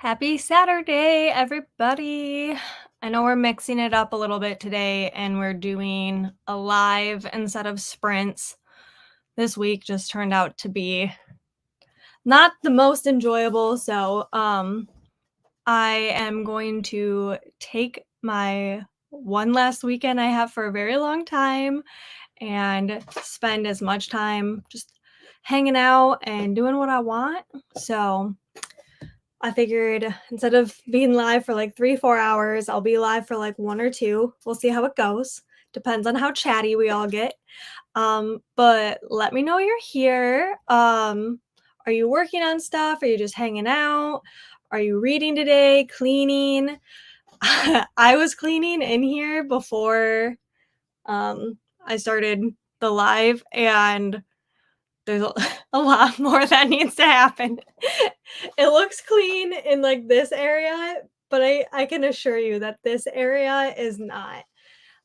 Happy Saturday, everybody. I know we're mixing it up a little bit today and we're doing a live instead of sprints. This week just turned out to be not the most enjoyable, so I am going to take my one last weekend I have for a very long time and spend as much time just hanging out and doing what I want. So, I figured instead of being live for like 3, 4 hours, I'll be live for like 1 or 2. We'll see how it goes. Depends on how chatty we all get. But let me know you're here. Are you working on stuff? Are you just hanging out? Are you reading today? Cleaning? I was cleaning in here before I started the live, and there's a lot more that needs to happen. It looks clean in, like, this area, but I can assure you that this area is not.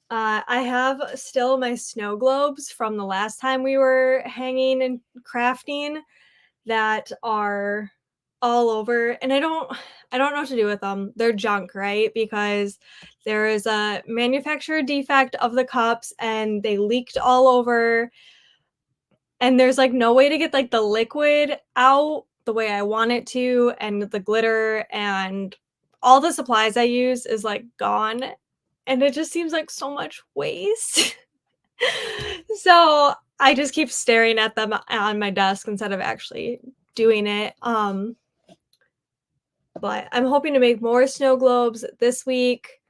I have still my snow globes from the last time we were hanging and crafting that are all over, and I don't know what to do with them. They're junk, right? Because there is a manufacturer defect of the cups, and they leaked all over, and there's, like, no way to get, like, the liquid out the way I want it to, and the glitter and all the supplies I use is, like, gone, and it just seems like so much waste. So, I just keep staring at them on my desk instead of actually doing it, but I'm hoping to make more snow globes this week.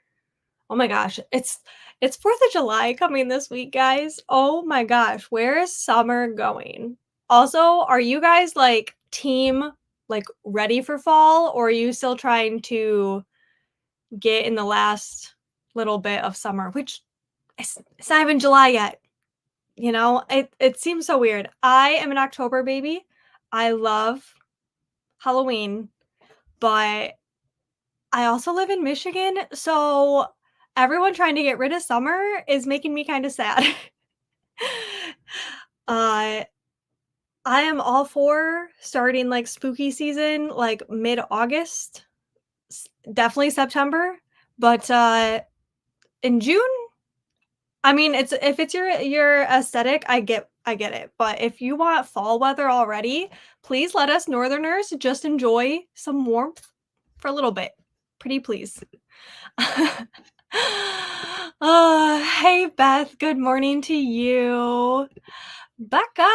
Oh my gosh, it's 4th of July coming this week, guys. Oh my gosh, where is summer going? Also, are you guys like team like ready for fall, or are you still trying to get in the last little bit of summer, which it's not even July yet, you know? It seems so weird. I am an October baby. I love Halloween, but I also live in Michigan, so everyone trying to get rid of summer is making me kinda sad. Uh, I am all for starting, like, spooky season, like, mid-August, definitely September, but, in June, I mean, it's if it's your aesthetic, I get it, but if you want fall weather already, please let us Northerners just enjoy some warmth for a little bit. Pretty please. Hey Beth, good morning to you. Becca,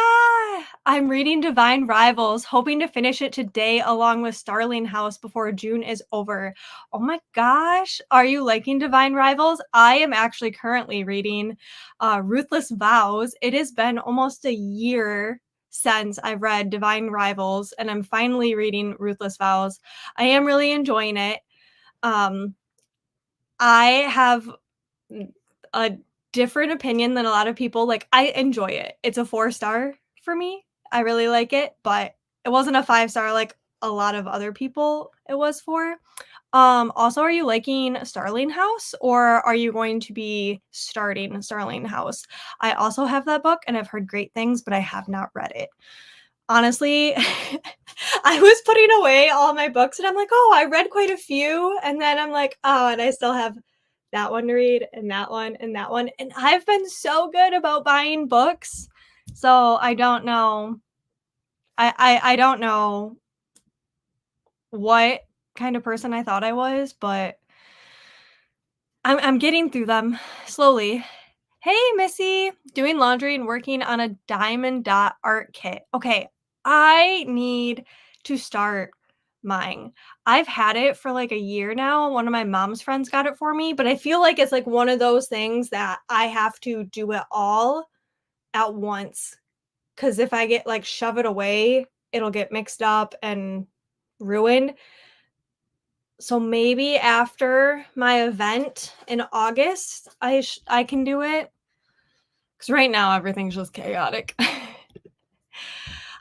I'm reading Divine Rivals, hoping to finish it today along with Starling House before June is over. Oh my gosh, are you liking Divine Rivals? I am actually currently reading Ruthless Vows. It has been almost a year since I've read Divine Rivals, and I'm finally reading Ruthless Vows. I am really enjoying it. Um, I have a different opinion than a lot of people. Like, I enjoy it. It's a 4-star for me. I really like it, but it wasn't a 5-star like a lot of other people it was for. Also, are you liking Starling House, or are you going to be starting Starling House? I also have that book and I've heard great things, but I have not read it. Honestly, I was putting away all my books and I'm like, "Oh, I read quite a few," and then I'm like, "Oh, and I still have that one to read and that one and that one," and I've been so good about buying books, so I don't know. I don't know what kind of person I thought I was, but I'm getting through them slowly. Hey, Missy, doing laundry and working on a diamond dot art kit. Okay, I need to start mine. I've had it for like a year now. One of my mom's friends got it for me, but I feel like it's like one of those things that I have to do it all at once. Cause if I get like shove it away, it'll get mixed up and ruined. So maybe after my event in August, I can do it. Cause right now everything's just chaotic.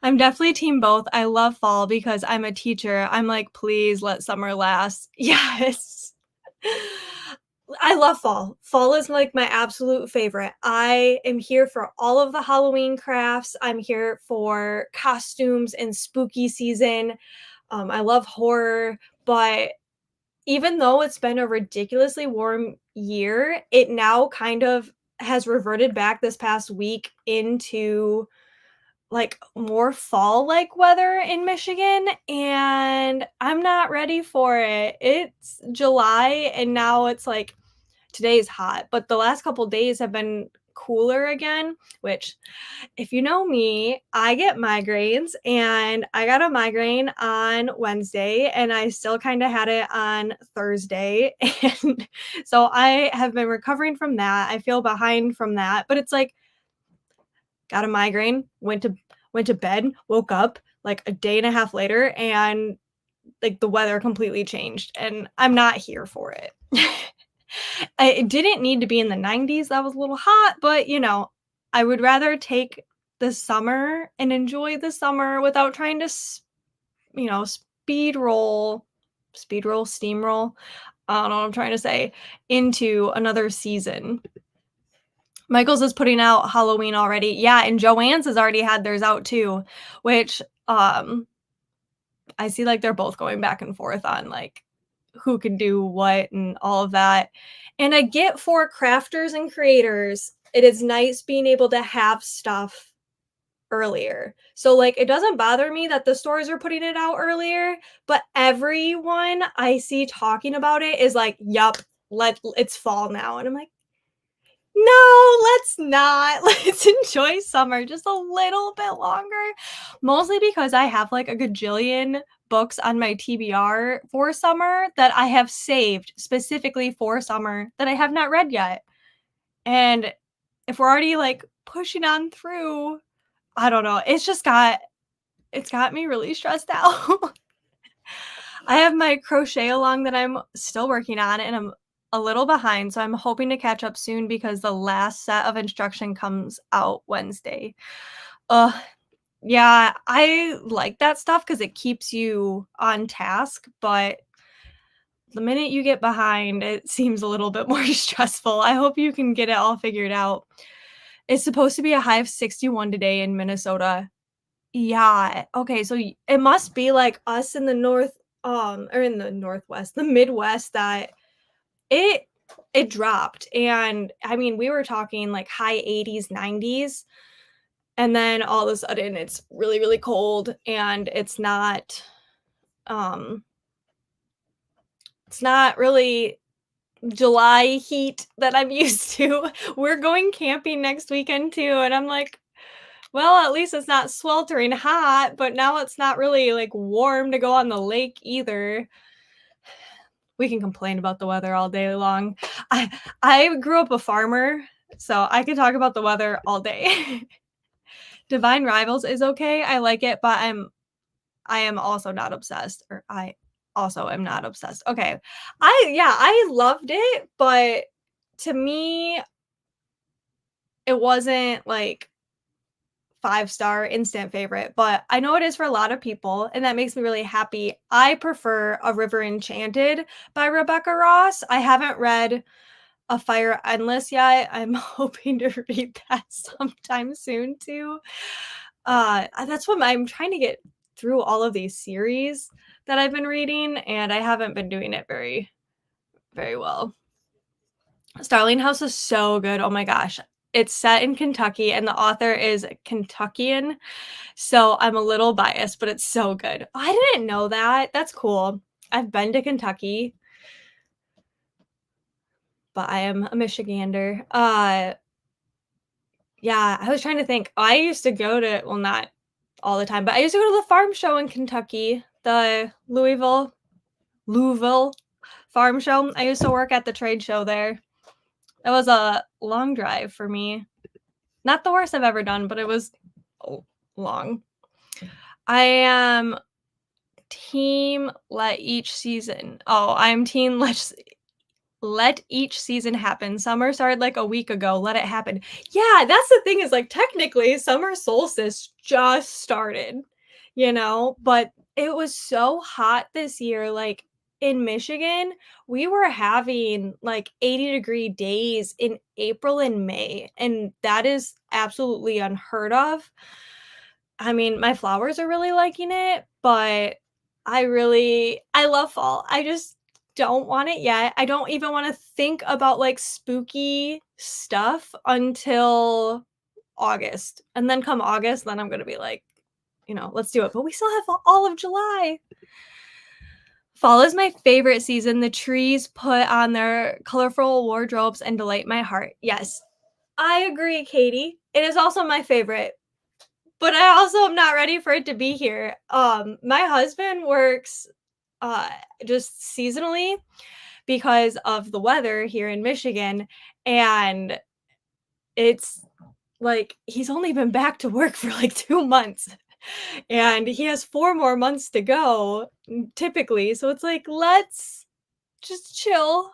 I'm definitely team both. I love fall because I'm a teacher. I'm like, "Please let summer last." Yes. I love fall. Fall is, like, my absolute favorite. I am here for all of the Halloween crafts. I'm here for costumes and spooky season. I love horror. but even though it's been a ridiculously warm year, it now kind of has reverted back this past week into, like, more fall-like weather in Michigan, and I'm not ready for it. It's July, and now it's, like, today's hot, but the last couple days have been cooler again, which if you know me, I get migraines, and I got a migraine on Wednesday, and I still kinda had it on Thursday, and so I have been recovering from that. I feel behind from that, but it's like, got a migraine, went to bed, woke up, like, a day and a half later, and, like, the weather completely changed, and I'm not here for it. It didn't need to be in the 90s, that was a little hot, but, I would rather take the summer and enjoy the summer without trying to speed roll, steamroll, I don't know what I'm trying to say, into another season. Michael's is putting out Halloween already. Yeah, and Joann's has already had theirs out too, which, um, I see, like, they're both going back and forth on, like, who can do what and all of that. And I get for crafters and creators, it is nice being able to have stuff earlier. So, like, it doesn't bother me that the stores are putting it out earlier, but everyone I see talking about it is like, "Yup, it's fall now." And I'm like, "No, let's not. Let's enjoy summer just a little bit longer." Mostly because I have, like, a gajillion books on my TBR for summer that I have saved specifically for summer that I have not read yet. And if we're already, like, pushing on through, I don't know, it's got me really stressed out. I have my crochet along that I'm still working on, and I'm a little behind, so I'm hoping to catch up soon because the last set of instruction comes out Wednesday. Ugh, yeah, I like that stuff because it keeps you on task, but the minute you get behind, it seems a little bit more stressful. I hope you can get it all figured out. It's supposed to be a high of 61 today in Minnesota. Yeah, okay, so it must be like us in the north, or in the northwest, the Midwest, that it it dropped, and I mean, we were talking like high 80s, 90s, and then all of a sudden it's really, really cold, and um it's not really July heat that I'm used to. We're going camping next weekend too, and I'm like, well, at least it's not sweltering hot, but now it's not really, like, warm to go on the lake either. We can complain about the weather all day long. I grew up a farmer, so I could talk about the weather all day. Divine Rivals is okay, I like it, but I am also not obsessed, or I also am not obsessed. Okay. I loved it, but to me, it wasn't, like, five-star instant favorite, but I know it is for a lot of people, and that makes me really happy. I prefer A River Enchanted by Rebecca Ross. I haven't read A Fire Endless yet. I'm hoping to read that sometime soon too. That's what I'm trying to get through all of these series that I've been reading, and I haven't been doing it very, very well. Starling House is so good. Oh my gosh. It's set in Kentucky, and the author is Kentuckian, so I'm a little biased, but it's so good. Oh, I didn't know that. That's cool. I've been to Kentucky, but I am a Michigander. Yeah, I was trying to think. I used to go to, well, not all the time, but I used to go to the farm show in Kentucky, the Louisville farm show. I used to work at the trade show there. It was a long drive for me. Not the worst I've ever done, but it was long. I am team let each season. Oh, I'm team let each season happen. Summer started like a week ago. Let it happen. Yeah, that's the thing, is like technically summer solstice just started, but it was so hot this year. Like in Michigan, we were having like 80-degree days in April and May, and that is absolutely unheard of. I mean, my flowers are really liking it, but I love fall. I just don't want it yet. I don't even wanna think about, like, spooky stuff until August, and then come August, then I'm gonna be like, "Let's do it," but we still have all of July. Fall is my favorite season. The trees put on their colorful wardrobes and delight my heart. Yes, I agree, Katie. It is also my favorite, but I also am not ready for it to be here. My husband works uh just seasonally because of the weather here in Michigan, and it's like he's only been back to work for like 2 months. And he has 4 more months to go, typically, so it's like, let's just chill.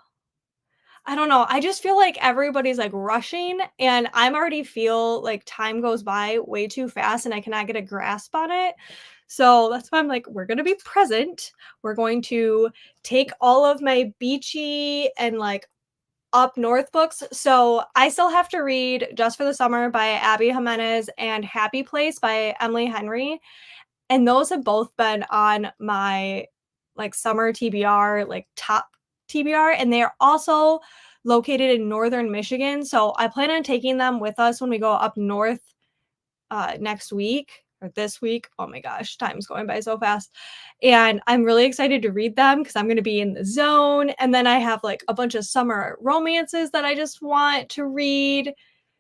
I don't know, I just feel like everybody's, like, rushing, and I'm already feel like time goes by way too fast, and I cannot get a grasp on it. So, that's why I'm like, "We're gonna be present. We're going to take all of my beachy and, like, up north books." So, I still have to read Just for the Summer by Abby Jimenez and Happy Place by Emily Henry. And those have both been on my, like, summer TBR, like, top TBR, and they are also located in Northern Michigan, so I plan on taking them with us when we go up north, next week or this week. Oh my gosh, time's going by so fast, and I'm really excited to read them because 'cause I'm gonna be in the zone, and then I have, like, a bunch of summer romances that I just want to read,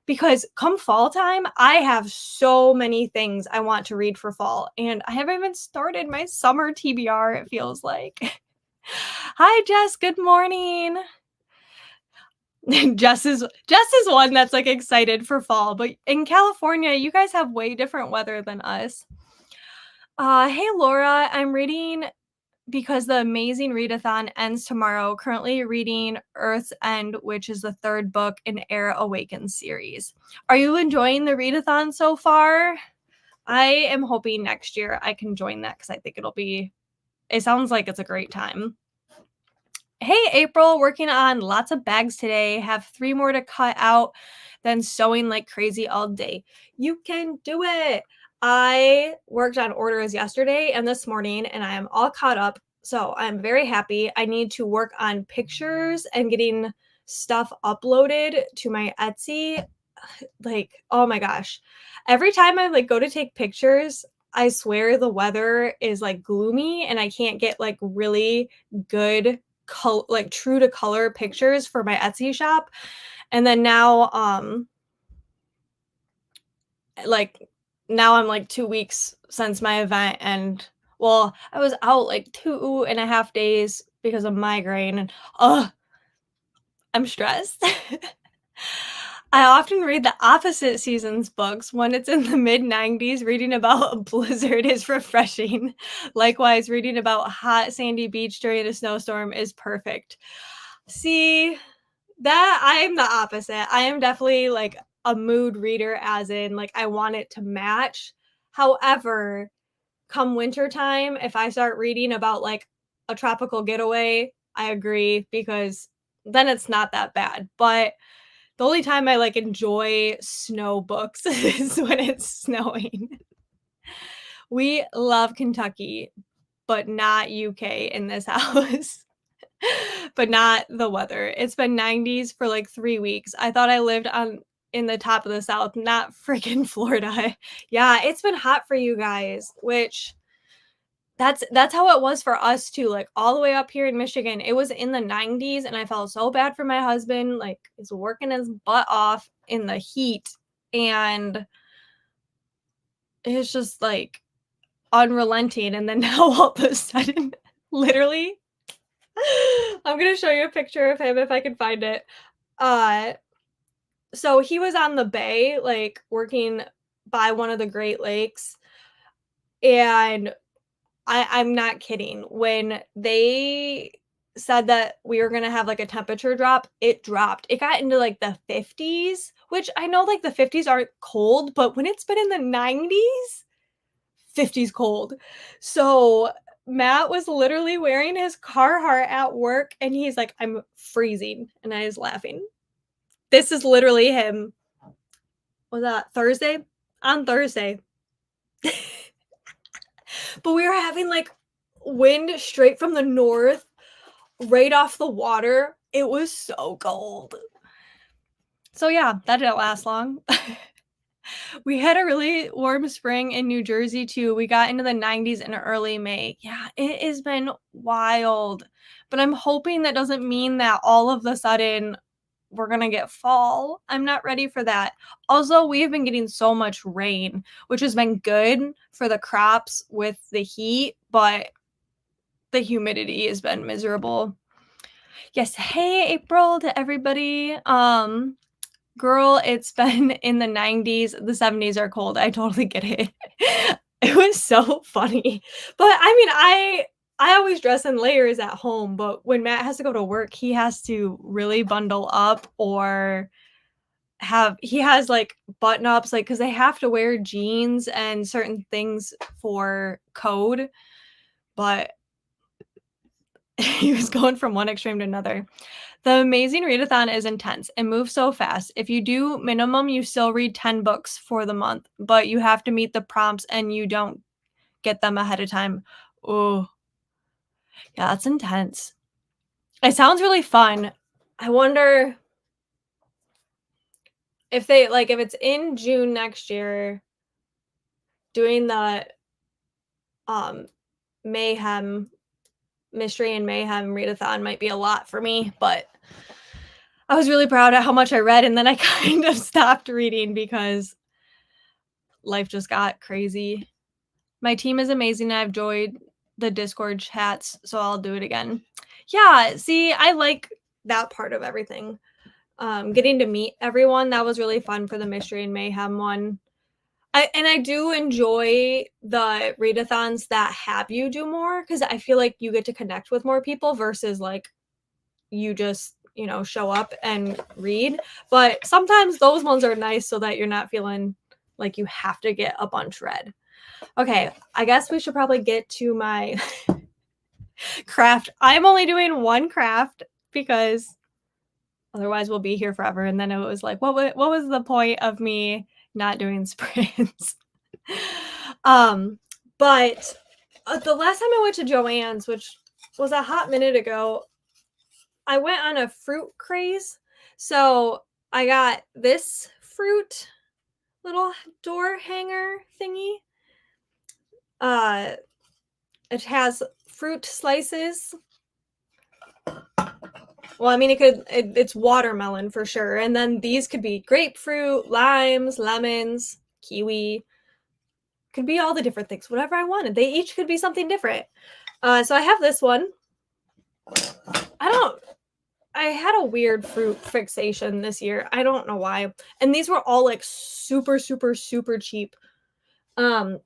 because come fall time, I have so many things I want to read for fall, and I haven't even started my summer TBR, it feels like. Hi, Jess, good morning. Jess is one that's, like, excited for fall, but in California, you guys have way different weather than us. Hey, Laura, I'm reading because the amazing readathon ends tomorrow. Currently reading Earth's End, which is the third book in Air Awakens series. Are you enjoying the readathon so far? I am hoping next year I can join that because I think it sounds like it's a great time. Hey, April, working on lots of bags today. Have 3 more to cut out, then sewing like crazy all day. You can do it. I worked on orders yesterday and this morning, and I am all caught up. So I'm very happy. I need to work on pictures and getting stuff uploaded to my Etsy. Like, oh my gosh. Every time I like go to take pictures, I swear the weather is like gloomy and I can't get like really good like true to color pictures for my Etsy shop. And then now like now I'm like 2 weeks since my event, and well, I was out like 2.5 days because of migraine, and I'm stressed. I often read the opposite season's books. When it's in the mid 90s, reading about a blizzard is refreshing. Likewise, reading about a hot sandy beach during a snowstorm is perfect. See, that I am the opposite. I am definitely like a mood reader, as in, like, I want it to match. However, come winter time, if I start reading about like a tropical getaway, I agree because then it's not that bad. But the only time I, like, enjoy snow books is when it's snowing. We love Kentucky, but not UK in this house, but not the weather. It's been 90s for, like, 3 weeks. I thought I lived on in the top of the South, not freaking Florida. Yeah, it's been hot for you guys, which that's how it was for us too, like, all the way up here in Michigan, it was in the 90s, and I felt so bad for my husband, like, he's working his butt off in the heat, and it's just, like, unrelenting, and then now all of a sudden, literally I'm gonna show you a picture of him if I can find it. Uh, so he was on the bay, like, working by one of the Great Lakes, and I'm not kidding. When they said that we were gonna have, like, a temperature drop, it dropped. It got into, like, the 50s, which I know, like, the 50s aren't cold, but when it's been in the 90s, 50s cold. So, Matt was literally wearing his Carhartt at work, and he's like, "I'm freezing," and I was laughing. This is literally him. Was that Thursday? On Thursday. But we were having, like, wind straight from the north, right off the water. It was so cold. So yeah, that didn't last long. We had a really warm spring in New Jersey too. We got into the 90s in early May. Yeah, it has been wild. But I'm hoping that doesn't mean that all of a sudden we're going to get fall. I'm not ready for that. Also, we have been getting so much rain, which has been good for the crops with the heat, but the humidity has been miserable. Yes, hey April to everybody. Girl, it's been in the 90s. The 70s are cold. I totally get it. It was so funny. But I mean, I always dress in layers at home, but when Matt has to go to work, he has to really bundle up or he has like button ups, like, because they have to wear jeans and certain things for code. But he was going from one extreme to another. The Amazing Readathon is intense and moves so fast. If you do minimum, you still read 10 books for the month, but you have to meet the prompts and you don't get them ahead of time. Oh, yeah, that's intense. It sounds really fun. I wonder if if it's in June next year, doing the Mayhem Mystery and Mayhem Readathon might be a lot for me, but I was really proud of how much I read, and then I kind of stopped reading because life just got crazy. My team is amazing. I've enjoyed the Discord chats, so I'll do it again. Yeah, see, I like that part of everything. Getting to meet everyone, that was really fun for the Mystery and Mayhem one. I do enjoy the readathons that have you do more, because I feel like you get to connect with more people versus like you just, show up and read. But sometimes those ones are nice so that you're not feeling like you have to get a bunch read. Okay, I guess we should probably get to my craft. I'm only doing one craft because otherwise we'll be here forever. And then it was like, what was the point of me not doing sprints? But the last time I went to Joann's, which was a hot minute ago, I went on a fruit craze. So I got this fruit little door hanger thingy. It has fruit slices. Well, I mean, it's watermelon for sure. And then these could be grapefruit, limes, lemons, kiwi. Could be all the different things, whatever I wanted. They each could be something different. So I have this one. I had a weird fruit fixation this year. I don't know why. And these were all like super, super, super cheap. Then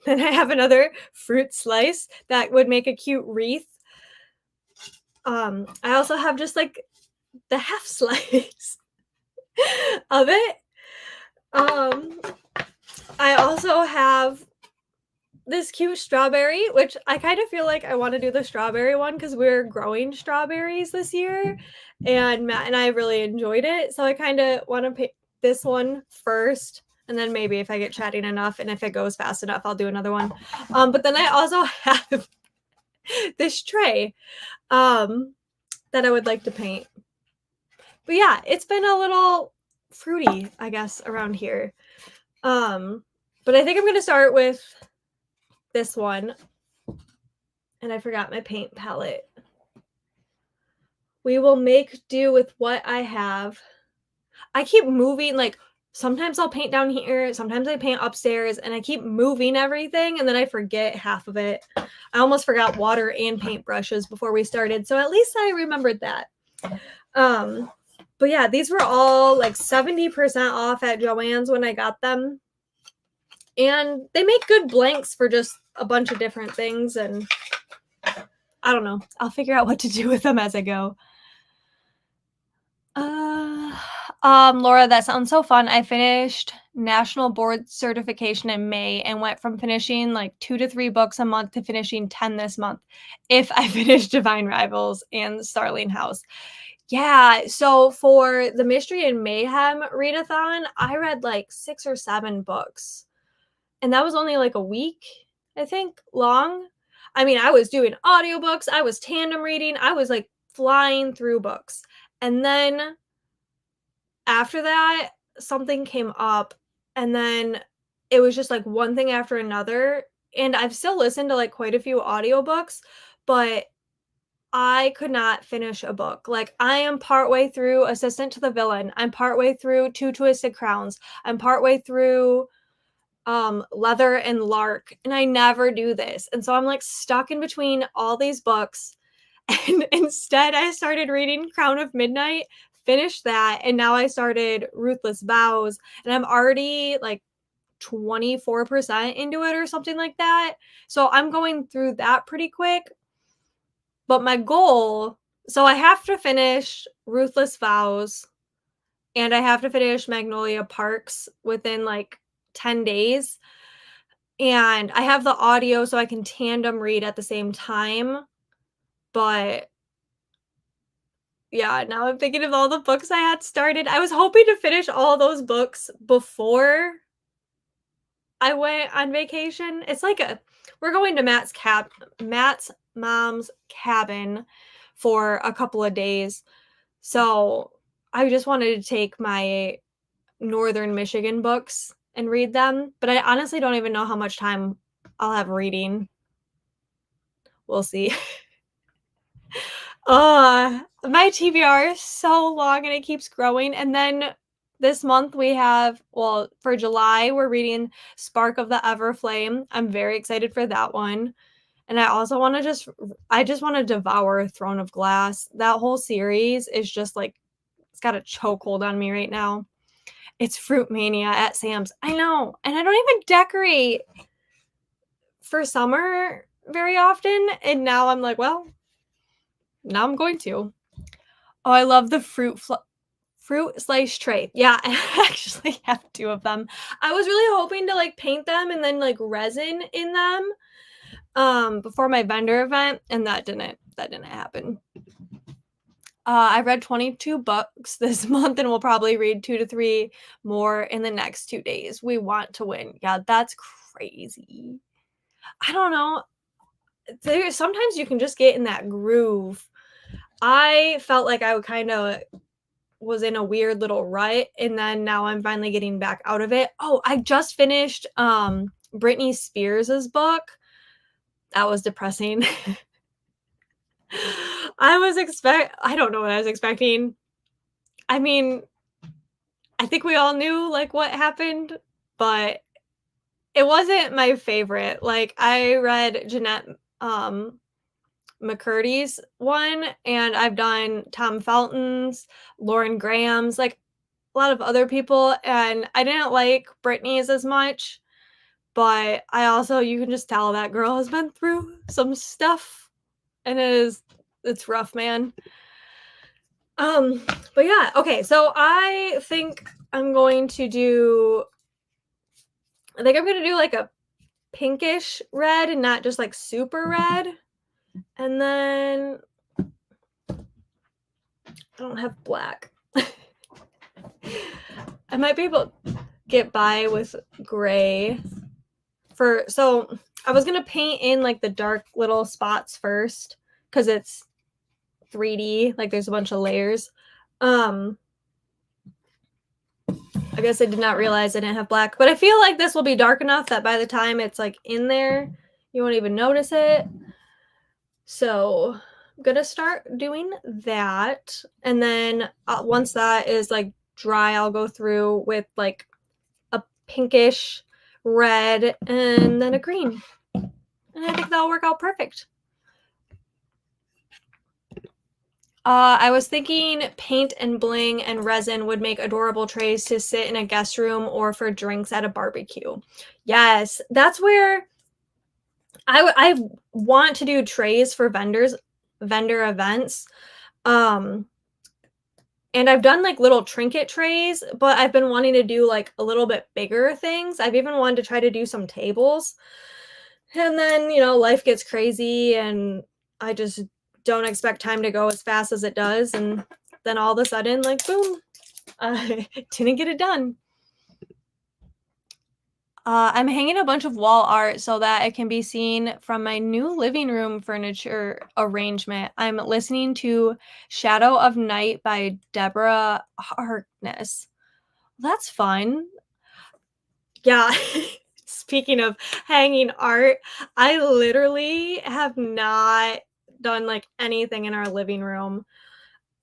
I have another fruit slice that would make a cute wreath. I also have just like the half slice of it. I also have this cute strawberry, which I kind of feel like I want to do the strawberry one because we're growing strawberries this year, and Matt and I really enjoyed it. So I kind of want to pick this one first, and then maybe if I get chatting enough and if it goes fast enough, I'll do another one. But then I also have this tray that I would like to paint. But yeah, it's been a little fruity, I guess, around here. But I think I'm going to start with this one. And I forgot my paint palette. We will make do with what I have. I keep moving, like sometimes I'll paint down here, sometimes I paint upstairs, and I keep moving everything and then I forget half of it. I almost forgot water and paint brushes before we started, so at least I remembered that. But yeah, these were all like 70% off at Joann's when I got them. And they make good blanks for just a bunch of different things, and I don't know. I'll figure out what to do with them as I go. Laura, that sounds so fun. I finished national board certification in May and went from finishing like 2 to 3 books a month to finishing 10 this month if I finish Divine Rivals and Starling House. Yeah, so for the Mystery and Mayhem readathon, I read like 6 or 7 books. And that was only like a week, I think, long. I mean, I was doing audiobooks, I was tandem reading, I was, like, flying through books. And then after that, something came up, and then it was just, like, one thing after another, and I've still listened to, like, quite a few audiobooks, but I could not finish a book. Like, I am partway through Assistant to the Villain, I'm partway through Two Twisted Crowns, I'm partway through, Leather and Lark, and I never do this, and so I'm, like, stuck in between all these books, and instead I started reading Crown of Midnight, finished that, and now I started Ruthless Vows, and I'm already, like, 24% into it or something like that, so I'm going through that pretty quick, but my goal so I have to finish Ruthless Vows, and I have to finish Magnolia Parks within, like, 10 days, and I have the audio so I can tandem read at the same time, but yeah, now I'm thinking of all the books I had started. I was hoping to finish all those books before I went on vacation. It's like a we're going to Matt's mom's cabin for a couple of days. So, I just wanted to take my Northern Michigan books and read them, but I honestly don't even know how much time I'll have reading. We'll see. My TBR is so long and it keeps growing. And then this month we have, well, for July, we're reading Spark of the Everflame. I'm very excited for that one. And I also want to I just want to devour Throne of Glass. That whole series is just like, it's got a chokehold on me right now. It's Fruit Mania at Sam's. I know. And I don't even decorate for summer very often. And now I'm like, well, now I'm going to. Oh, I love the fruit slice tray. Yeah, I actually have 2 of them. I was really hoping to, like, paint them and then, like, resin in them, before my vendor event, and that didn't happen. I read 22 books this month, and we'll probably read 2 to 3 more in the next 2 days. We want to win. Yeah, that's crazy. I don't know. Sometimes you can just get in that groove. I felt like I would kinda was in a weird little rut, and then now I'm finally getting back out of it. Oh, I just finished, Britney Spears's book. That was depressing. I don't know what I was expecting. I mean, I think we all knew, like, what happened, but it wasn't my favorite. Like, I read Jeanette, McCurdy's one, and I've done Tom Felton's, Lauren Graham's, like, a lot of other people, and I didn't like Britney's as much, but I also you can just tell that girl has been through some stuff, and it's rough, man. Um, but yeah, okay, so I think I'm gonna do, like, a pinkish red and not just, like, super red, and then I don't have black. I might be able to get by with gray so I was gonna paint in like the dark little spots first because it's 3D, like there's a bunch of layers. I guess I did not realize I didn't have black, but I feel like this will be dark enough that by the time it's like in there, you won't even notice it. So I'm gonna start doing that, and then once that is like dry, I'll go through with like a pinkish red and then a green, and I think that'll work out perfect. I was thinking paint and bling and resin would make adorable trays to sit in a guest room or for drinks at a barbecue. Yes, that's where I want to do trays for vendor events. Um, and I've done like little trinket trays, but I've been wanting to do like a little bit bigger things. I've even wanted to try to do some tables. And then, life gets crazy and I just don't expect time to go as fast as it does. And then all of a sudden, like, boom, I didn't get it done. I'm hanging a bunch of wall art so that it can be seen from my new living room furniture arrangement. I'm listening to Shadow of Night by Deborah Harkness. That's fun. Yeah. Speaking of hanging art, I literally have not done like anything in our living room.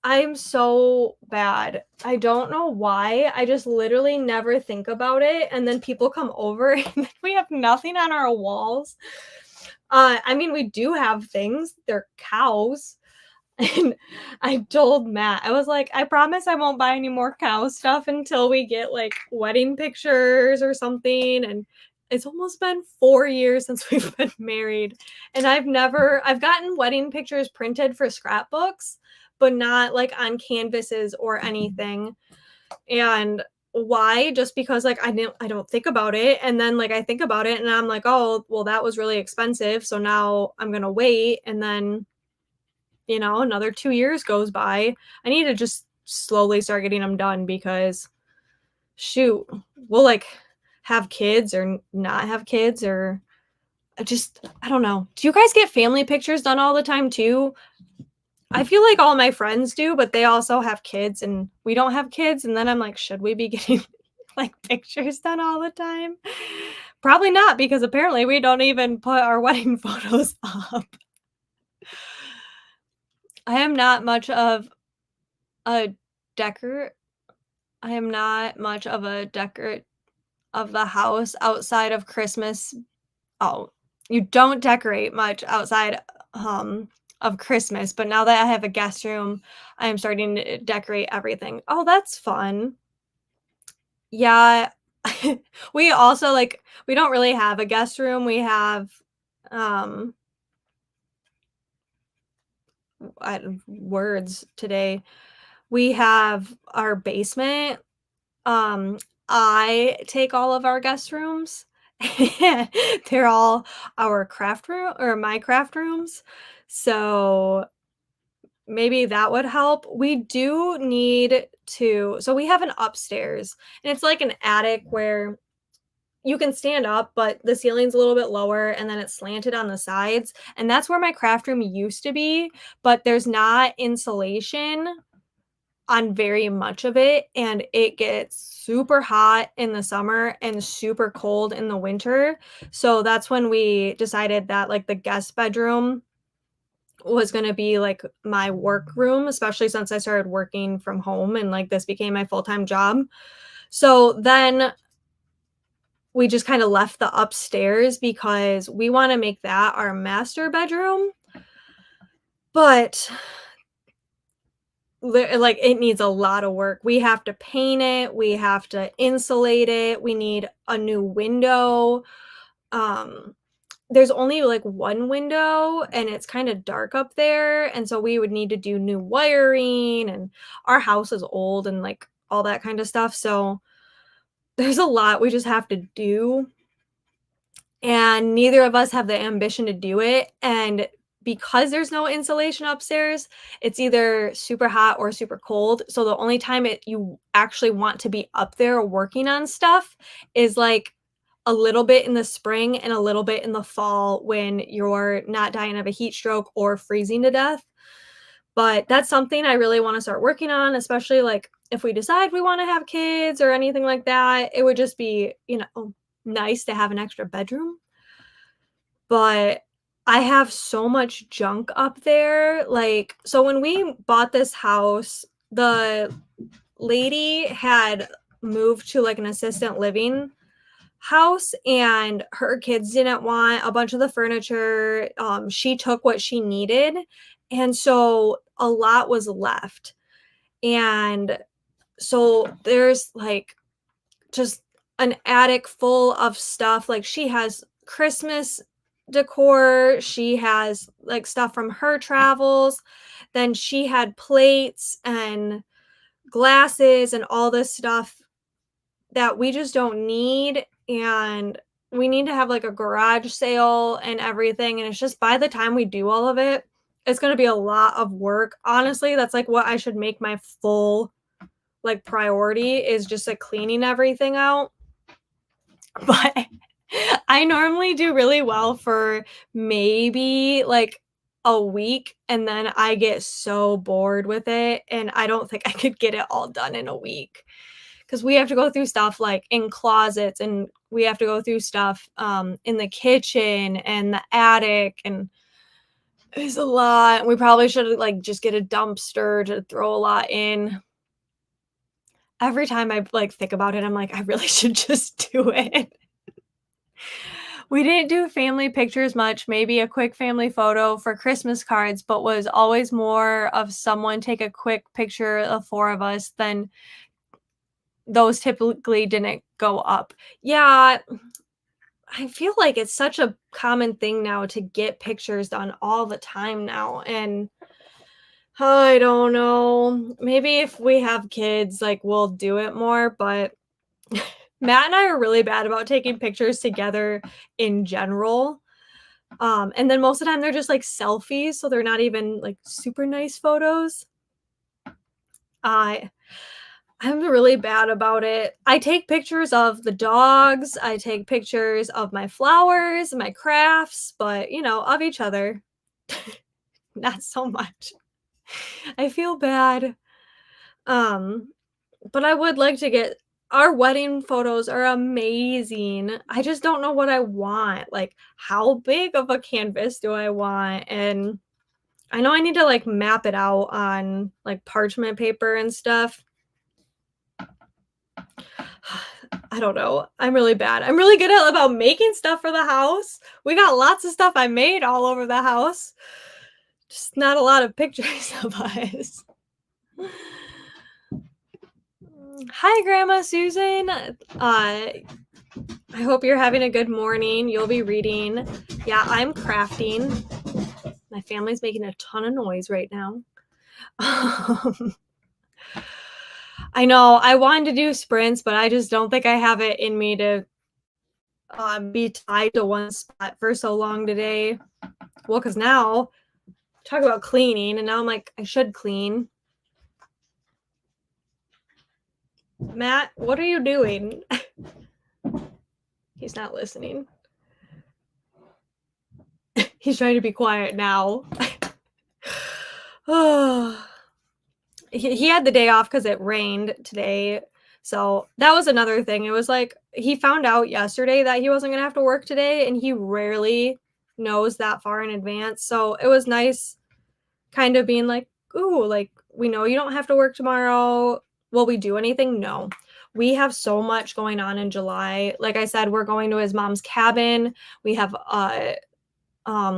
I'm so bad. I don't know why. I just literally never think about it, and then people come over and then we have nothing on our walls. I mean, we do have things. They're cows. And I told Matt, I was like, I promise I won't buy any more cow stuff until we get like wedding pictures or something. And it's almost been 4 years since we've been married. And I've gotten wedding pictures printed for scrapbooks, but not like on canvases or anything. And why? Just because like I don't think about it. And then like I think about it and I'm like, oh, well, that was really expensive. So now I'm gonna wait. And then another 2 years goes by. I need to just slowly start getting them done because shoot, we'll, like, have kids or not have kids or I don't know. Do you guys get family pictures done all the time too? I feel like all my friends do, but they also have kids and we don't have kids, and then I'm like, "Should we be getting, like, pictures done all the time?" Probably not because apparently we don't even put our wedding photos up. I am not much of a decor I am not much of a decor of the house outside of Christmas. Oh, you don't decorate much outside, of Christmas, but now that I have a guest room, I am starting to decorate everything. Oh, that's fun. Yeah. We also, like we don't really have a guest room, we have, um, words today. We have our basement. Um, I take all of our guest rooms. They're all our craft room or my craft rooms. So maybe that would help. We do need so we have an upstairs and it's like an attic where you can stand up, but the ceiling's a little bit lower and then it's slanted on the sides. And that's where my craft room used to be, but there's not insulation on very much of it, and it gets super hot in the summer and super cold in the winter. So that's when we decided that like the guest bedroom was going to be like my work room, especially since I started working from home and like this became my full-time job. So then we just kind of left the upstairs because we want to make that our master bedroom. But like, it needs a lot of work. We have to paint it, we have to insulate it, we need a new window. Um, there's only, like, 1 window, and it's kinda dark up there, and so we would need to do new wiring, and our house is old and, like, all that kinda stuff, so there's a lot we just have to do, and neither of us have the ambition to do it, and because there's no insulation upstairs, it's either super hot or super cold, so the only time you actually want to be up there working on stuff is, like, a little bit in the spring and a little bit in the fall when you're not dying of a heat stroke or freezing to death, but that's something I really wanna start working on, especially, like, if we decide we wanna have kids or anything like that, it would just be, nice to have an extra bedroom. But I have so much junk up there, like so when we bought this house, the lady had moved to, like, an assistant living house, and her kids didn't want a bunch of the furniture, she took what she needed, and so a lot was left, and so there's, like, just an attic full of stuff. Like she has Christmas decor, she has like stuff from her travels, then she had plates and glasses and all this stuff that we just don't need. And we need to have like a garage sale and everything. And it's just by the time we do all of it, it's going to be a lot of work. Honestly, that's like what I should make my full like priority is just like cleaning everything out but I normally do really well for maybe, like, a week, and then I get so bored with it, and I don't think I could get it all done in a week. Because we have to go through stuff, like, in closets, and we have to go through stuff, in the kitchen and the attic, and it's a lot. We probably should, like, just get a dumpster to throw a lot in. Every time I, like, think about it, I'm like, "I really should just do it." We didn't do family pictures much, maybe a quick family photo for Christmas cards, but was always more of someone take a quick picture of 4 of us than those typically didn't go up. Yeah, I feel like it's such a common thing now to get pictures done all the time now, and I don't know. Maybe if we have kids, like, we'll do it more, but Matt and I are really bad about taking pictures together in general. And then most of the time they're just like selfies, so they're not even like super nice photos. I I'm really bad about it. I take pictures of the dogs, I take pictures of my flowers, my crafts, but of each other, not so much. I feel bad. Um, but I would like to get our wedding photos are amazing. I just don't know what I want. Like, how big of a canvas do I want? And I know I need to, like, map it out on, like, parchment paper and stuff. I don't know. I'm really bad. I'm really good at about making stuff for the house. We got lots of stuff I made all over the house. Just not a lot of pictures of us. Hi, Grandma Susan. I hope you're having a good morning. You'll be reading. Yeah, I'm crafting. My family's making a ton of noise right now. I know, I wanted to do sprints, but I just don't think I have it in me to, be tied to one spot for so long today. Well, because now talk about cleaning, and now I'm like, I should clean. Matt, what are you doing? He's not listening. He's trying to be quiet now. Oh. He had the day off because it rained today, so that was another thing. It was like he found out yesterday that he wasn't gonna have to work today, and he rarely knows that far in advance, so it was nice kind of being like, "Ooh, like, we know you don't have to work tomorrow. Will we do anything? No." We have so much going on in July. Like I said, we're going to his mom's cabin. We have,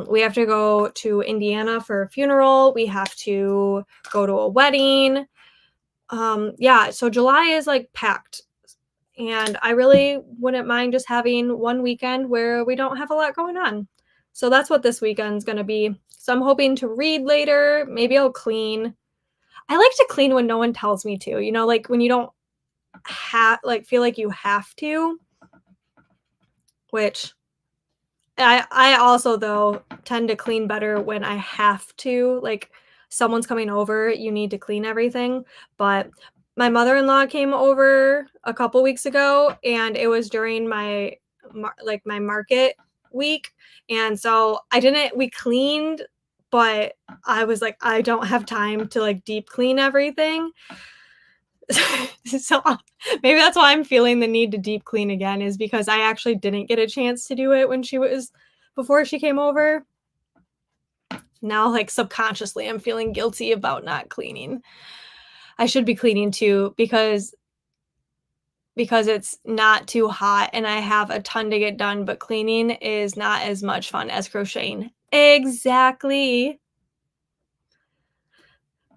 we have to go to Indiana for a funeral. We have to go to a wedding. Yeah, so July is like packed. And I really wouldn't mind just having one weekend where we don't have a lot going on. So that's what this weekend's gonna be. So I'm hoping to read later. Maybe I'll clean. I like to clean when no one tells me to, like when you don't feel like you have to, which I also though tend to clean better when I have to, like someone's coming over, you need to clean everything. But my mother-in-law came over a couple weeks ago and it was during my market week. And so we cleaned, but I was like, I don't have time to like deep clean everything. So maybe that's why I'm feeling the need to deep clean again is because I actually didn't get a chance to do it before she came over. Now, like subconsciously, I'm feeling guilty about not cleaning. I should be cleaning too because it's not too hot and I have a ton to get done, but cleaning is not as much fun as crocheting. Exactly.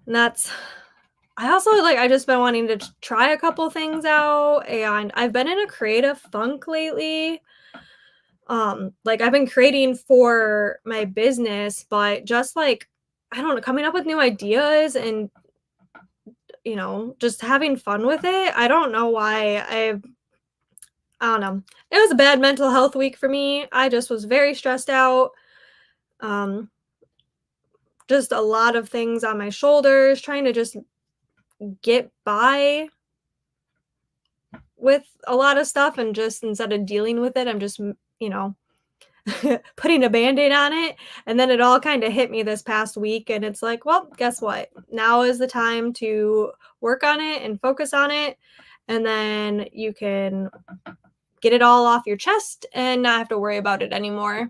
And I also I just been wanting to try a couple things out and I've been in a creative funk lately. Like I've been creating for my business, but just like I don't know, coming up with new ideas and just having fun with it. I don't know why I don't know. It was a bad mental health week for me. I just was very stressed out. Um, just a lot of things on my shoulders, trying to just get by with a lot of stuff, and just instead of dealing with it, I'm just, you know, putting a Band-Aid on it. And then it all kind of hit me this past week, and it's like, well, guess what? Now is the time to work on it and focus on it. And then you can get it all off your chest and not have to worry about it anymore.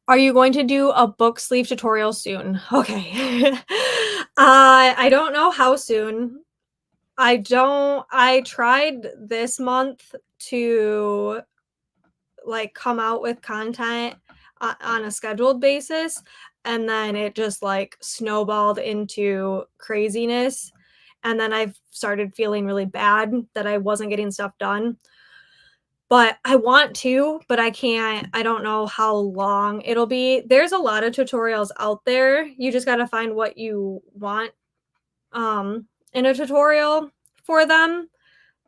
Are you going to do a book sleeve tutorial soon? Okay. I don't know how soon. I tried this month to like come out with content on a scheduled basis, and then it just like snowballed into craziness, and then I've started feeling really bad that I wasn't getting stuff done. But I want to, but I can't. I don't know how long it'll be. There's a lot of tutorials out there. You just got to find what you want in a tutorial for them.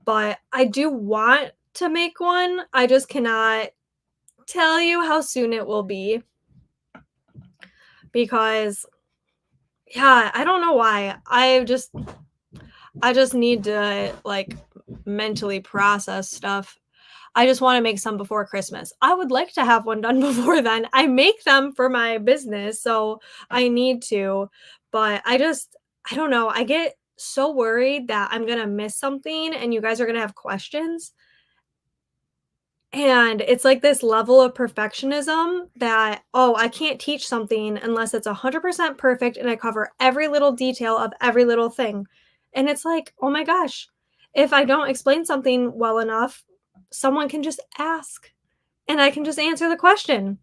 But I do want to make one. I just cannot tell you how soon it will be, because yeah, I don't know why. I just need to like mentally process stuff. I just want to make some before Christmas. I would like to have one done before then. I make them for my business, so I need to, but I don't know. I get so worried that I'm going to miss something and you guys are going to have questions. And it's like this level of perfectionism that, oh, I can't teach something unless it's 100% perfect and I cover every little detail of every little thing. And it's like, oh my gosh, if I don't explain something well enough, someone can just ask and I can just answer the question.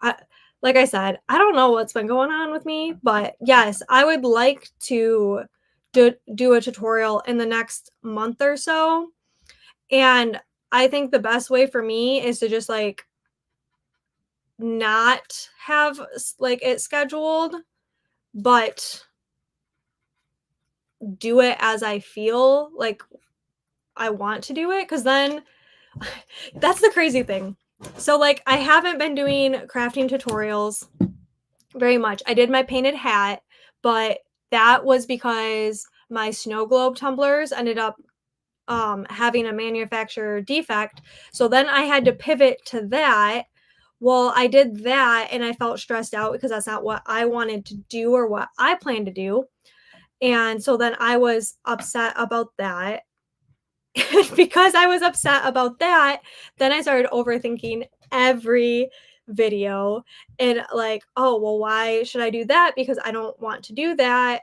I, like I said, I don't know what's been going on with me, but yes, I would like to do a tutorial in the next month or so. And I think the best way for me is to just like not have like it scheduled, but do it as I feel like I want to do it. Cause then that's the crazy thing. So, like, I haven't been doing crafting tutorials very much. I did my painted hat, but that was because my snow globe tumblers ended up having a manufacturer defect. So then I had to pivot to that. Well, I did that and I felt stressed out because that's not what I wanted to do or what I planned to do. And so then I was upset about that. Because I was upset about that, then I started overthinking every video and like, oh, well, why should I do that? Because I don't want to do that.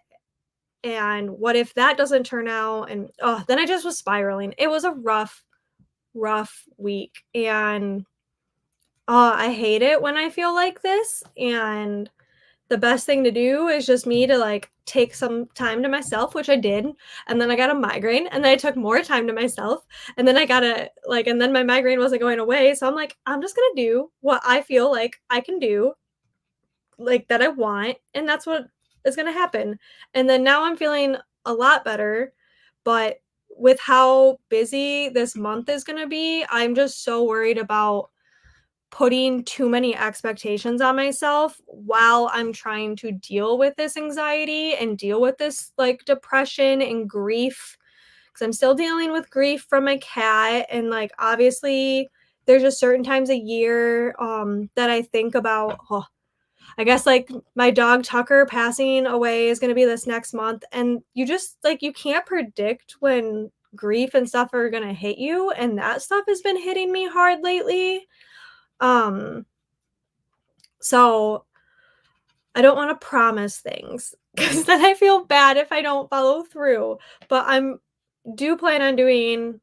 And what if that doesn't turn out? And oh, then I just was spiraling. It was a rough week. And I hate it when I feel like this. And the best thing to do is just me to like take some time to myself, which I did. And then I got a migraine, and then I took more time to myself. And then I got and then my migraine wasn't going away. So I'm like, I'm just going to do what I feel like I can do, like that I want. And that's what is going to happen. And then now I'm feeling a lot better. But with how busy this month is going to be, I'm just so worried about putting too many expectations on myself while I'm trying to deal with this anxiety and deal with this like depression and grief, because I'm still dealing with grief from my cat. And like obviously there's just certain times a year that I think about, oh, I guess like my dog Tucker passing away is going to be this next month, and you just like you can't predict when grief and stuff are going to hit you, and that stuff has been hitting me hard lately. So I don't want to promise things because then I feel bad if I don't follow through. But do plan on doing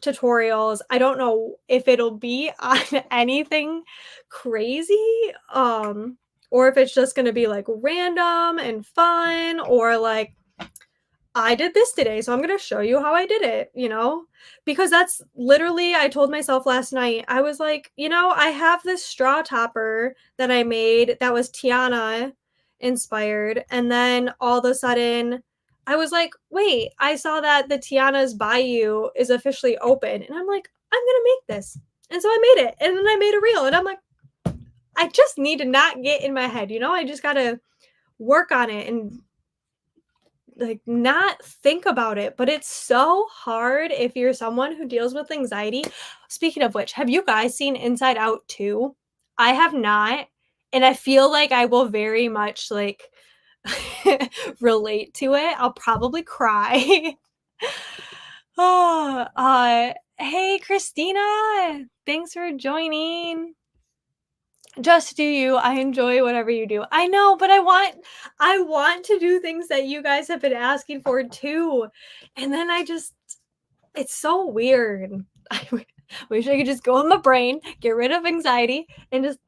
tutorials. I don't know if it'll be on anything crazy, or if it's just gonna be like random and fun, or like I did this today, so I'm going to show you how I did it, because that's literally, I told myself last night, I was like, I have this straw topper that I made that was Tiana inspired. And then all of a sudden I was like, wait, I saw that the Tiana's Bayou is officially open. And I'm like, I'm going to make this. And so I made it. And then I made a reel. And I'm like, I just need to not get in my head, I just got to work on it and like, not think about it, but it's so hard if you're someone who deals with anxiety. Speaking of which, have you guys seen Inside Out 2? I have not, and I feel like I will very much, like, relate to it. I'll probably cry. Oh, hey, Christina. Thanks for joining. Just do you. I enjoy whatever you do. I know, but I want to do things that you guys have been asking for too. And then it's so weird. I wish I could just go in my brain, get rid of anxiety, and just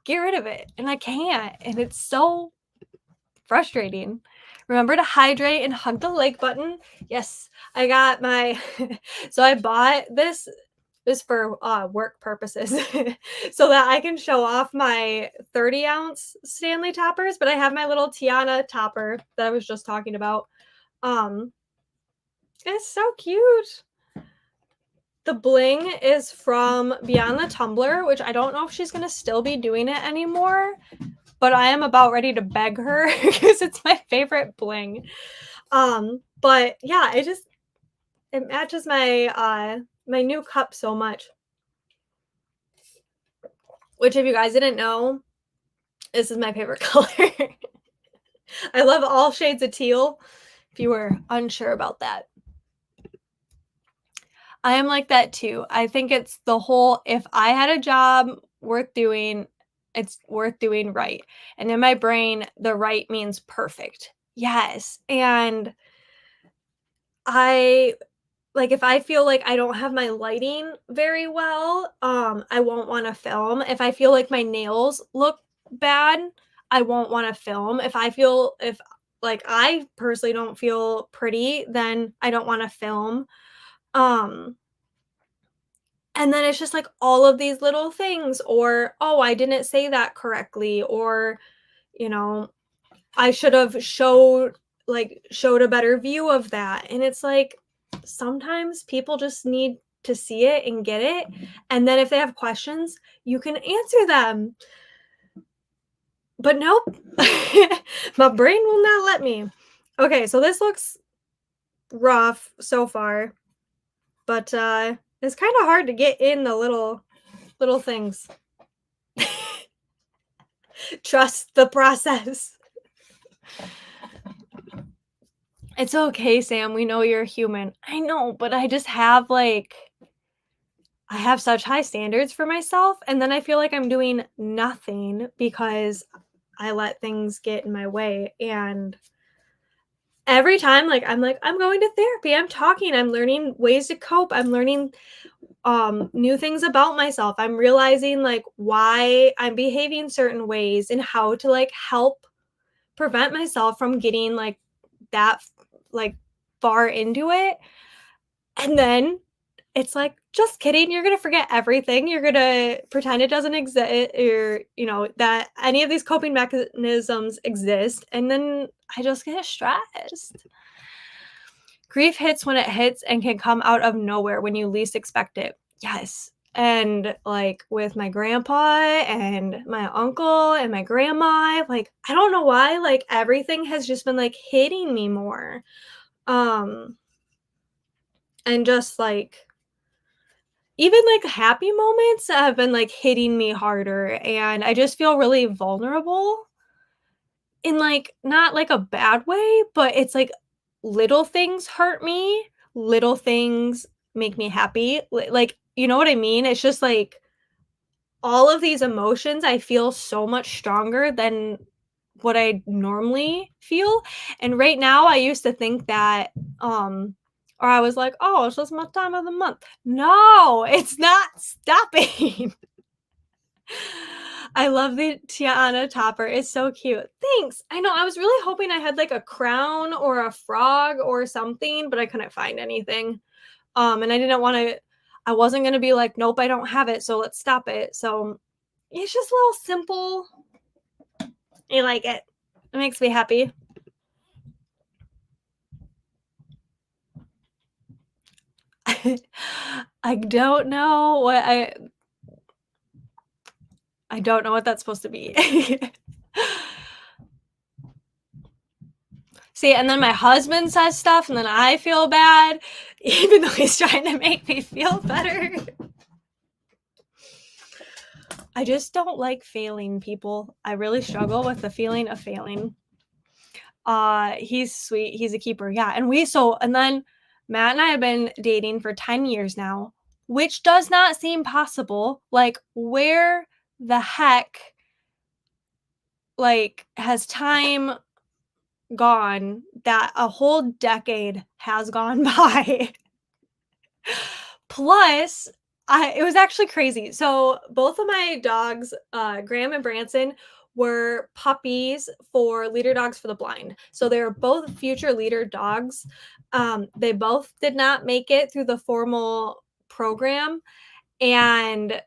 get rid of it. And I can't. And it's so frustrating. Remember to hydrate and hug the like button. Yes, I got my so I bought this for work purposes so that I can show off my 30-ounce Stanley toppers, but I have my little Tiana topper that I was just talking about. It's so cute. The bling is from Beyond the Tumbler, which I don't know if she's going to still be doing it anymore, but I am about ready to beg her because it's my favorite bling. But yeah, it matches my my new cup so much. Which, if you guys didn't know, this is my favorite color. I love all shades of teal, if you were unsure about that. I am like that too. I think it's the whole, if I had a job worth doing, it's worth doing right. And in my brain, the right means perfect. Yes. And if I feel like I don't have my lighting very well, I won't want to film. If I feel like my nails look bad, I won't want to film. If like I personally don't feel pretty, then I don't want to film. Um and then it's just like all of these little things, or oh, I didn't say that correctly, or you know, I should have showed a better view of that. And it's like sometimes people just need to see it and get it. And then if they have questions, you can answer them. But nope. My brain will not let me. Okay, so this looks rough so far. But it's kind of hard to get in the little things. Trust the process. It's okay, Sam. We know you're human. I know, but I just have I have such high standards for myself, and then I feel like I'm doing nothing because I let things get in my way. And every time I'm going to therapy, I'm talking, I'm learning ways to cope, I'm learning new things about myself. I'm realizing why I'm behaving certain ways and how to help prevent myself from getting that far into it. And then it's like, just kidding, you're gonna forget everything. You're gonna pretend it doesn't exist, or that any of these coping mechanisms exist, and then I just get stressed. Grief hits when it hits and can come out of nowhere when you least expect it. Yes. And with my grandpa and my uncle and my grandma, I don't know why, everything has just been hitting me more. And just even happy moments have been hitting me harder, and I just feel really vulnerable in not a bad way, but it's little things hurt me, little things make me happy. You know what I mean? It's just all of these emotions I feel so much stronger than what I normally feel. And right now I used to think that or I was like, "Oh, it's just my time of the month." No, it's not stopping. I love the Tiana topper. It's so cute. Thanks. I know, I was really hoping I had a crown or a frog or something, but I couldn't find anything. And I wasn't gonna be like, "Nope, I don't have it, so let's stop it." So it's just a little simple. I like it. It makes me happy. I don't know what I don't know what that's supposed to be. See, and then my husband says stuff, and then I feel bad, even though he's trying to make me feel better. I just don't like failing people. I really struggle with the feeling of failing. He's sweet. He's a keeper. Yeah. And then Matt and I have been dating for 10 years now, which does not seem possible. Like, where the heck, like, has time gone that a whole decade has gone by? Plus, it was actually crazy. So both of my dogs, Graham and Branson, were puppies for Leader Dogs for the Blind. So they were both future leader dogs. They both did not make it through the formal program. And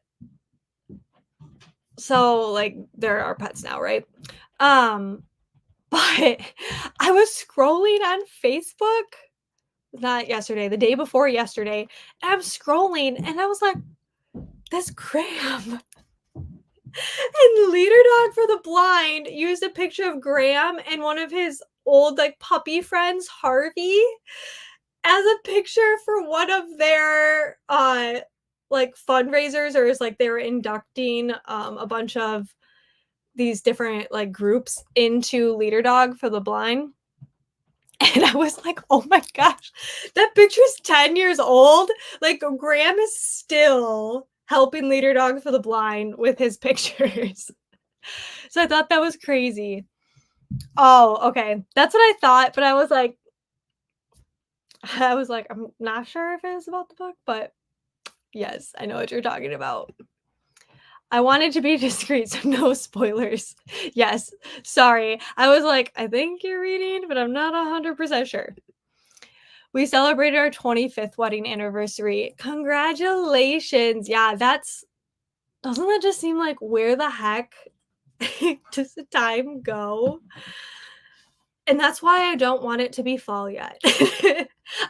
so, like, they're our pets now, right? But I was scrolling on Facebook, not yesterday, the day before yesterday, and I'm scrolling and I was like, "That's Graham." And Leader Dog for the Blind used a picture of Graham and one of his old, like, puppy friends, Harvey, as a picture for one of their, like, fundraisers, or is like they were inducting, a bunch of these different, like, groups into Leader Dog for the Blind. And I was like, "Oh my gosh, that picture's 10 years old." Like, Graham is still helping Leader Dog for the Blind with his pictures. So I thought that was crazy. Oh, okay. That's what I thought, but I was like, I'm not sure if it was about the book, but yes, I know what you're talking about. I wanted to be discreet, so no spoilers. Yes, sorry. I was like, I think you're reading, but I'm not 100% sure. We celebrated our 25th wedding anniversary. Congratulations. Yeah, doesn't that just seem like, where the heck does the time go? And that's why I don't want it to be fall yet.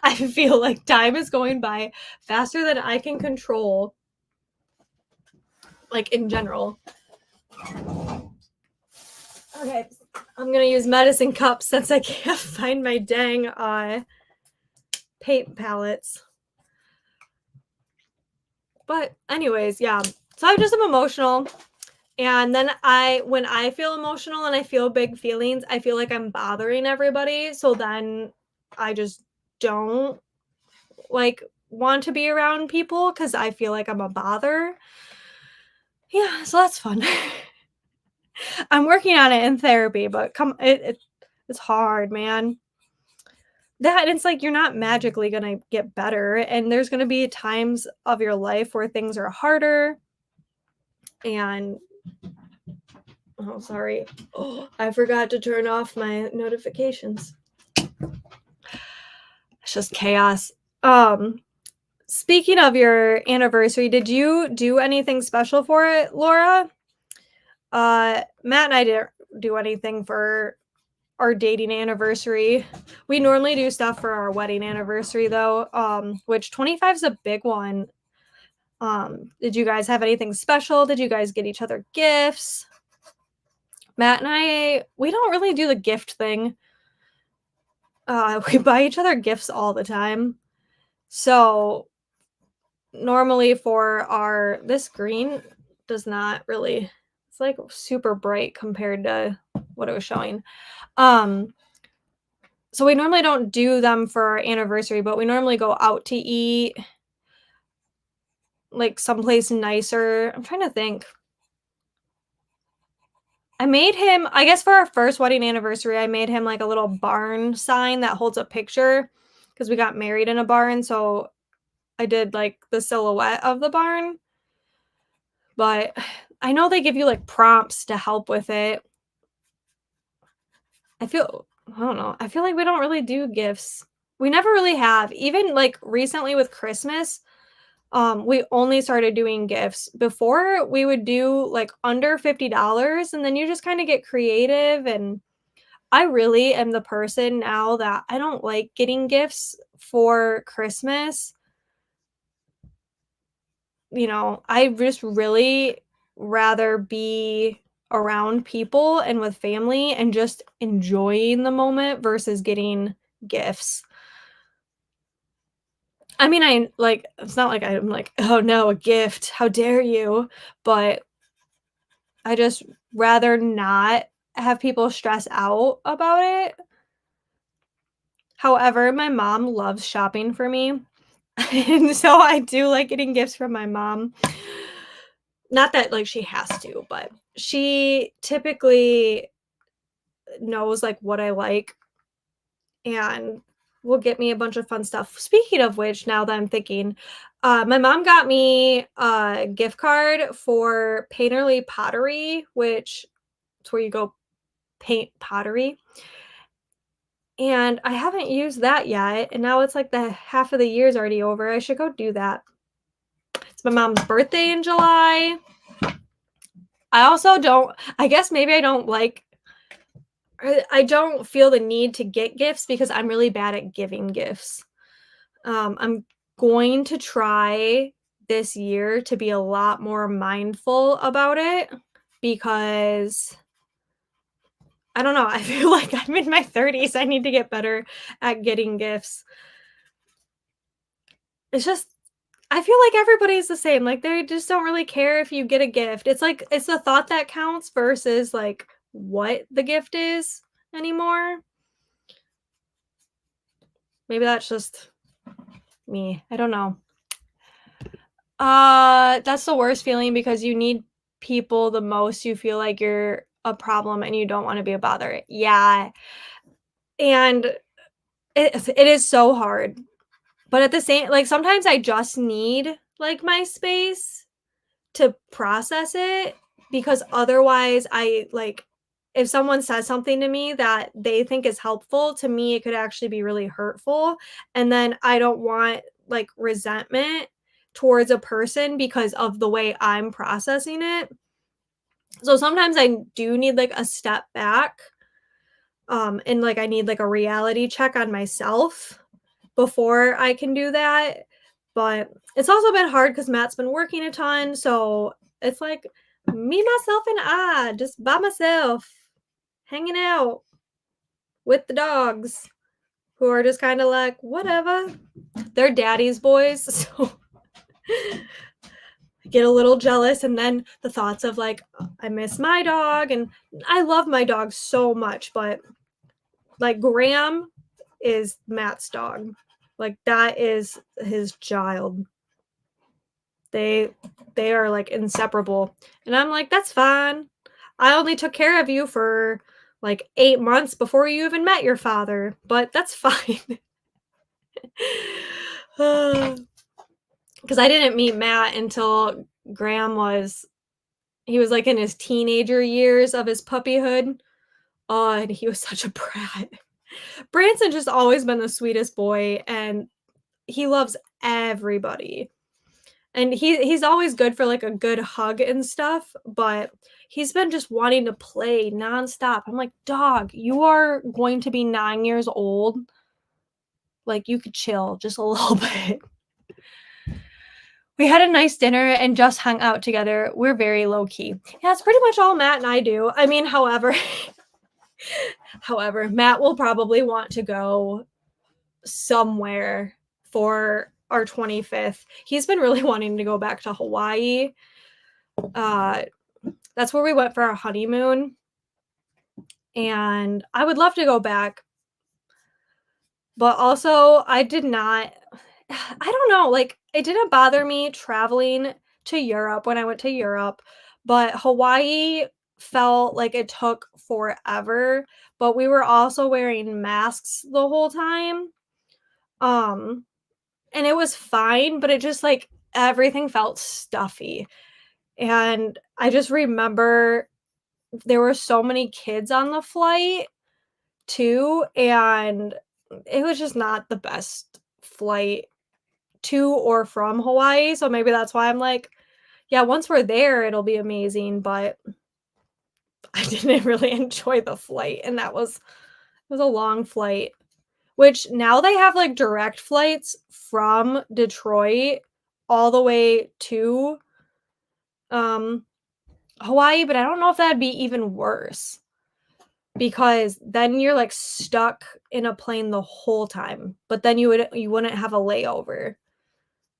I feel like time is going by faster than I can control, like, in general. Okay, I'm gonna use medicine cups since I can't find my dang paint palettes. But anyways, yeah. So I just am emotional. And then when I feel emotional and I feel big feelings, I feel like I'm bothering everybody. So then I just don't, like, want to be around people because I feel like I'm a bother. Yeah, so that's fun. I'm working on it in therapy, but it's hard, man. That it's like, you're not magically gonna get better, and there's gonna be times of your life where things are harder. And oh, sorry. Oh, I forgot to turn off my notifications. It's just chaos. Speaking of your anniversary, did you do anything special for it, Laura? Matt and I didn't do anything for our dating anniversary. We normally do stuff for our wedding anniversary though, which 25 is a big one. Did you guys have anything special? Did you guys get each other gifts? Matt and I, we don't really do the gift thing. We buy each other gifts all the time. So normally for this green does not really, it's like super bright compared to what it was showing. So we normally don't do them for our anniversary, but we normally go out to eat, like, someplace nicer. I'm trying to think. I made him, I guess for our first wedding anniversary, I made him like a little barn sign that holds a picture because we got married in a barn. So I did like the silhouette of the barn. But I know they give you like prompts to help with it. I don't know. I feel like we don't really do gifts. We never really have. Even like recently with Christmas, we only started doing gifts. Before we would do like under $50, and then you just kind of get creative. And I really am the person now that I don't like getting gifts for Christmas. I just really rather be around people and with family and just enjoying the moment versus getting gifts. I mean, I like, it's not like I'm like, "Oh, no, a gift. How dare you?" But I just rather not have people stress out about it. However, my mom loves shopping for me, and so I do like getting gifts from my mom. Not that, like, she has to, but she typically knows, like, what I like and will get me a bunch of fun stuff. Speaking of which, now that I'm thinking, my mom got me a gift card for Painterly Pottery, which is where you go paint pottery, and I haven't used that yet, and now it's like the half of the year's already over. I should go do that. It's my mom's birthday in July. I also don't, I guess maybe I don't like, I don't feel the need to get gifts because I'm really bad at giving gifts. I'm going to try this year to be a lot more mindful about it because I don't know, I feel like I'm in my 30s. I need to get better at getting gifts. It's just, I feel like everybody's the same. Like they just don't really care if you get a gift. It's like it's the thought that counts versus like what the gift is anymore. Maybe that's just me. I don't know. That's the worst feeling because you need people the most. You feel like you're a problem and you don't want to be a bother. Yeah. And it is so hard. But at the same, like sometimes I just need like my space to process it because otherwise I like if someone says something to me that they think is helpful, to me it could actually be really hurtful. And then I don't want like resentment towards a person because of the way I'm processing it. So sometimes I do need like a step back, and like I need like a reality check on myself before I can do that. But it's also been hard because Matt's been working a ton. So it's like me, myself, and I just by myself, hanging out with the dogs who are just kind of like, whatever. They're daddy's boys. So I get a little jealous. And then the thoughts of like, I miss my dog. And I love my dog so much. But like Graham is Matt's dog. Like that is his child. They they are like inseparable. And I'm like, that's fine. I only took care of you for like 8 months before you even met your father, but that's fine. Cuz I didn't meet Matt until Graham was he was like in his teenager years of his puppyhood. Oh, and he was such a brat. Branson just always been the sweetest boy and he loves everybody. And he's always good for, like, a good hug and stuff, but he's been just wanting to play nonstop. I'm like, "Dog, you are going to be 9 years old. Like, you could chill just a little bit." We had a nice dinner and just hung out together. We're very low key. Yeah, it's pretty much all Matt and I do. I mean, however however, Matt will probably want to go somewhere for our 25th. He's been really wanting to go back to Hawaii. Uh That's where we went for our honeymoon, and I would love to go back, but also I did not I don't know, like, it didn't bother me traveling to Europe when I went to Europe, but Hawaii felt like it took forever, but we were also wearing masks the whole time, um, and it was fine, but it just, like, everything felt stuffy, and I just remember there were so many kids on the flight too, and it was just not the best flight to or from Hawaii, so maybe that's why I'm like, "Yeah, once we're there, it'll be amazing," but I didn't really enjoy the flight, and that was it was a long flight, which now they have, like, direct flights from Detroit all the way to, um, Hawaii, but I don't know if that'd be even worse because then you're, like, stuck in a plane the whole time, but then you wouldn't have a layover.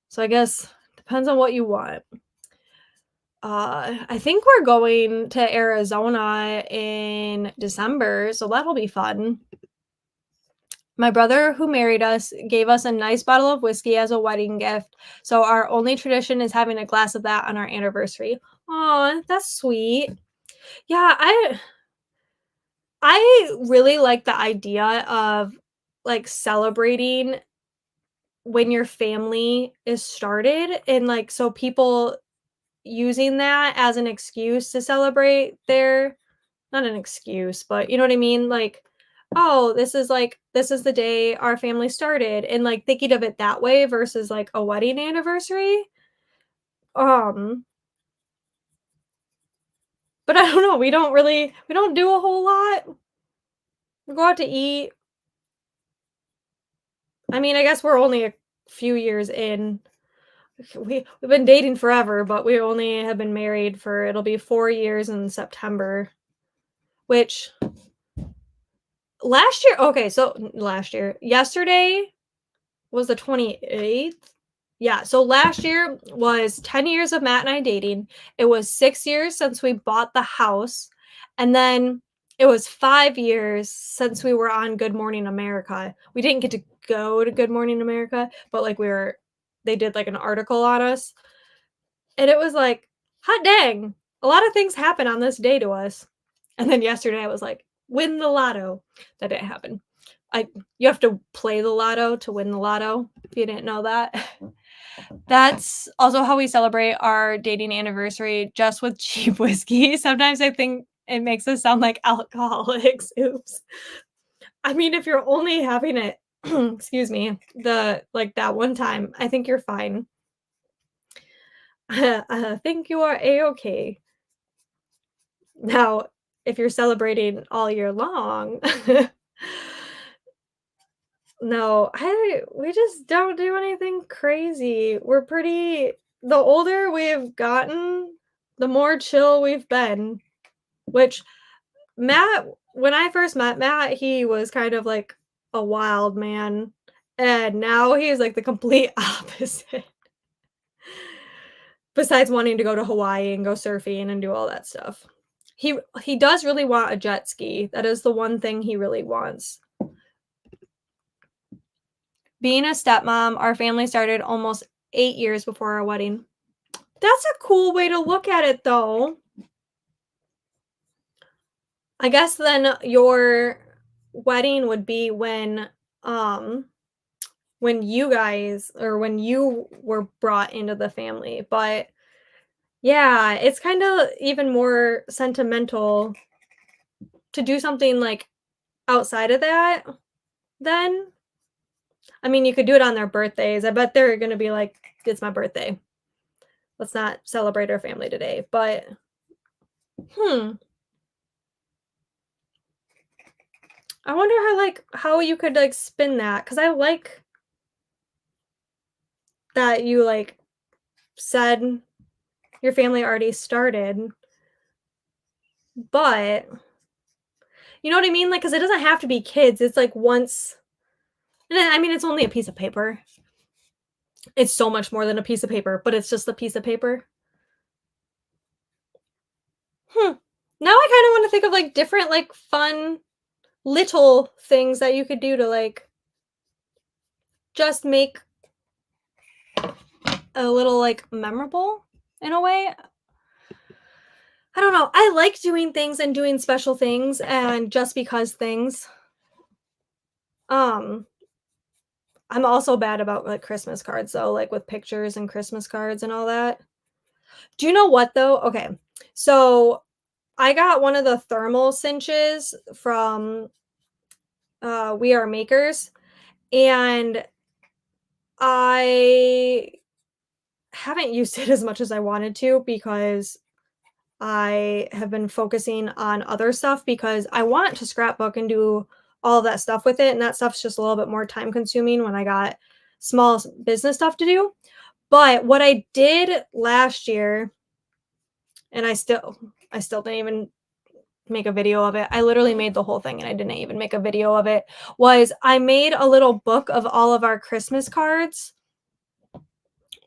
So I guess depends on what you want. I think we're going to Arizona in December, so that'll be fun. My brother who married us gave us a nice bottle of whiskey as a wedding gift, so our only tradition is having a glass of that on our anniversary. Aw, that's sweet. Yeah, I really like the idea of, like, celebrating when your family is started and, like, so people using that as an excuse to celebrate their not an excuse, but you know what I mean? Like, "Oh, this is the day our family started," and, like, thinking of it that way versus, like, a wedding anniversary. Um, but I don't know, we don't do a whole lot. We go out to eat. I mean, I guess we're only a few years in. We've been dating forever, but we only have been married for it'll be 4 years in September, which last year okay, so last year yesterday was the 28th? Yeah, so last year was 10 years of Matt and I dating. It was 6 years since we bought the house, and then it was 5 years since we were on Good Morning America. We didn't get to go to Good Morning America, but, like, they did, like, an article on us, and it was like, "Hot dang, a lot of things happen on this day to us." And then yesterday, I was like, "Win the lotto." That didn't happen. I You have to play the lotto to win the lotto, if you didn't know that. That's also how we celebrate our dating anniversary, just with cheap whiskey. Sometimes I think it makes us sound like alcoholics. Oops. I mean, if you're only having it excuse me, that one time, I think you're fine. I think you are A-okay. Now, if you're celebrating all year long no, I we just don't do anything crazy. The older we've gotten, the more chill we've been, which Matt when I first met Matt, he was kind of like a wild man, and now he's like the complete opposite. Besides wanting to go to Hawaii and go surfing and do all that stuff. He does really want a jet ski. That is the one thing he really wants. Being a stepmom, our family started almost 8 years before our wedding. That's a cool way to look at it, though. I guess then your wedding would be um, when you guys or when you were brought into the family, but yeah, it's kinda even more sentimental to do something, like, outside of that then. I mean, you could do it on their birthdays. I bet they're gonna be like, "It's my birthday. Let's not celebrate our family today," but, hmm, I wonder how you could, like, spin that because I like that you, like, said your family already started, but you know what I mean? Like, because it doesn't have to be kids, it's like once and then, I mean, it's only a piece of paper. It's so much more than a piece of paper, but it's just a piece of paper. Hmm. Now I kinda wanna think of, like, different, like, fun little things that you could do to, like, just make a little, like, memorable in a way. I don't know. I like doing things and doing special things and just because things. Um, I'm also bad about, like, Christmas cards, though, like, with pictures and Christmas cards and all that. Do you know what, though? Okay. So, I got one of the thermal cinches from, We Are Makers, and I haven't used it as much as I wanted to because I have been focusing on other stuff because I want to scrapbook and do all of that stuff with it, and that stuff's just a little bit more time consuming when I got business stuff to do. But what I did last year and I still didn't even make a video of it. I literally made the whole thing and I didn't even make a video of it. Was I made a little book of all of our Christmas cards.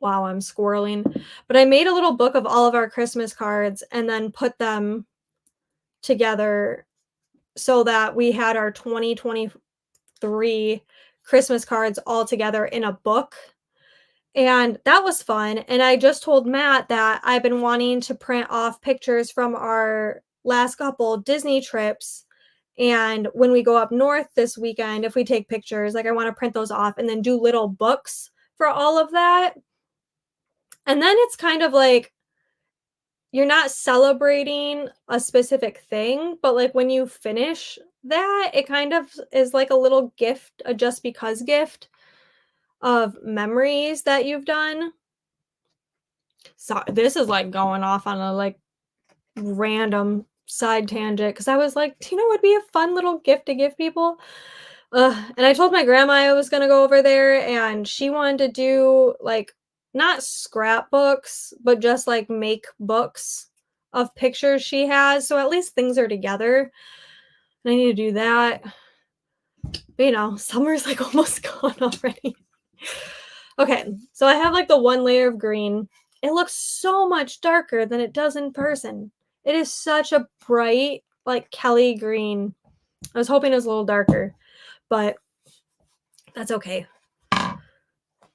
Wow, I'm squirreling. But I made a little book of all of our Christmas cards and then put them together so that we had our 2023 Christmas cards all together in a book. And that was fun. And I just told Matt that I've been wanting to print off pictures from our last couple Disney trips. And when we go up north this weekend, if we take pictures, like I want to print those off and then do little books for all of that. And then it's kind of like you're not celebrating a specific thing, but like when you finish that, it kind of is like a little gift, a just because gift of memories that you've done. So this is like going off on a like random side tangent because I was like, do you know what would be a fun little gift to give people? And I told my grandma I was gonna go over there, and she wanted to do like not scrapbooks, but just like make books of pictures she has. So at least things are together. And I need to do that. But you know, summer's like almost gone already. Okay, so I have like the one layer of green. It looks so much darker than it does in person. It is such a bright, like Kelly green. I was hoping it was a little darker, but that's okay.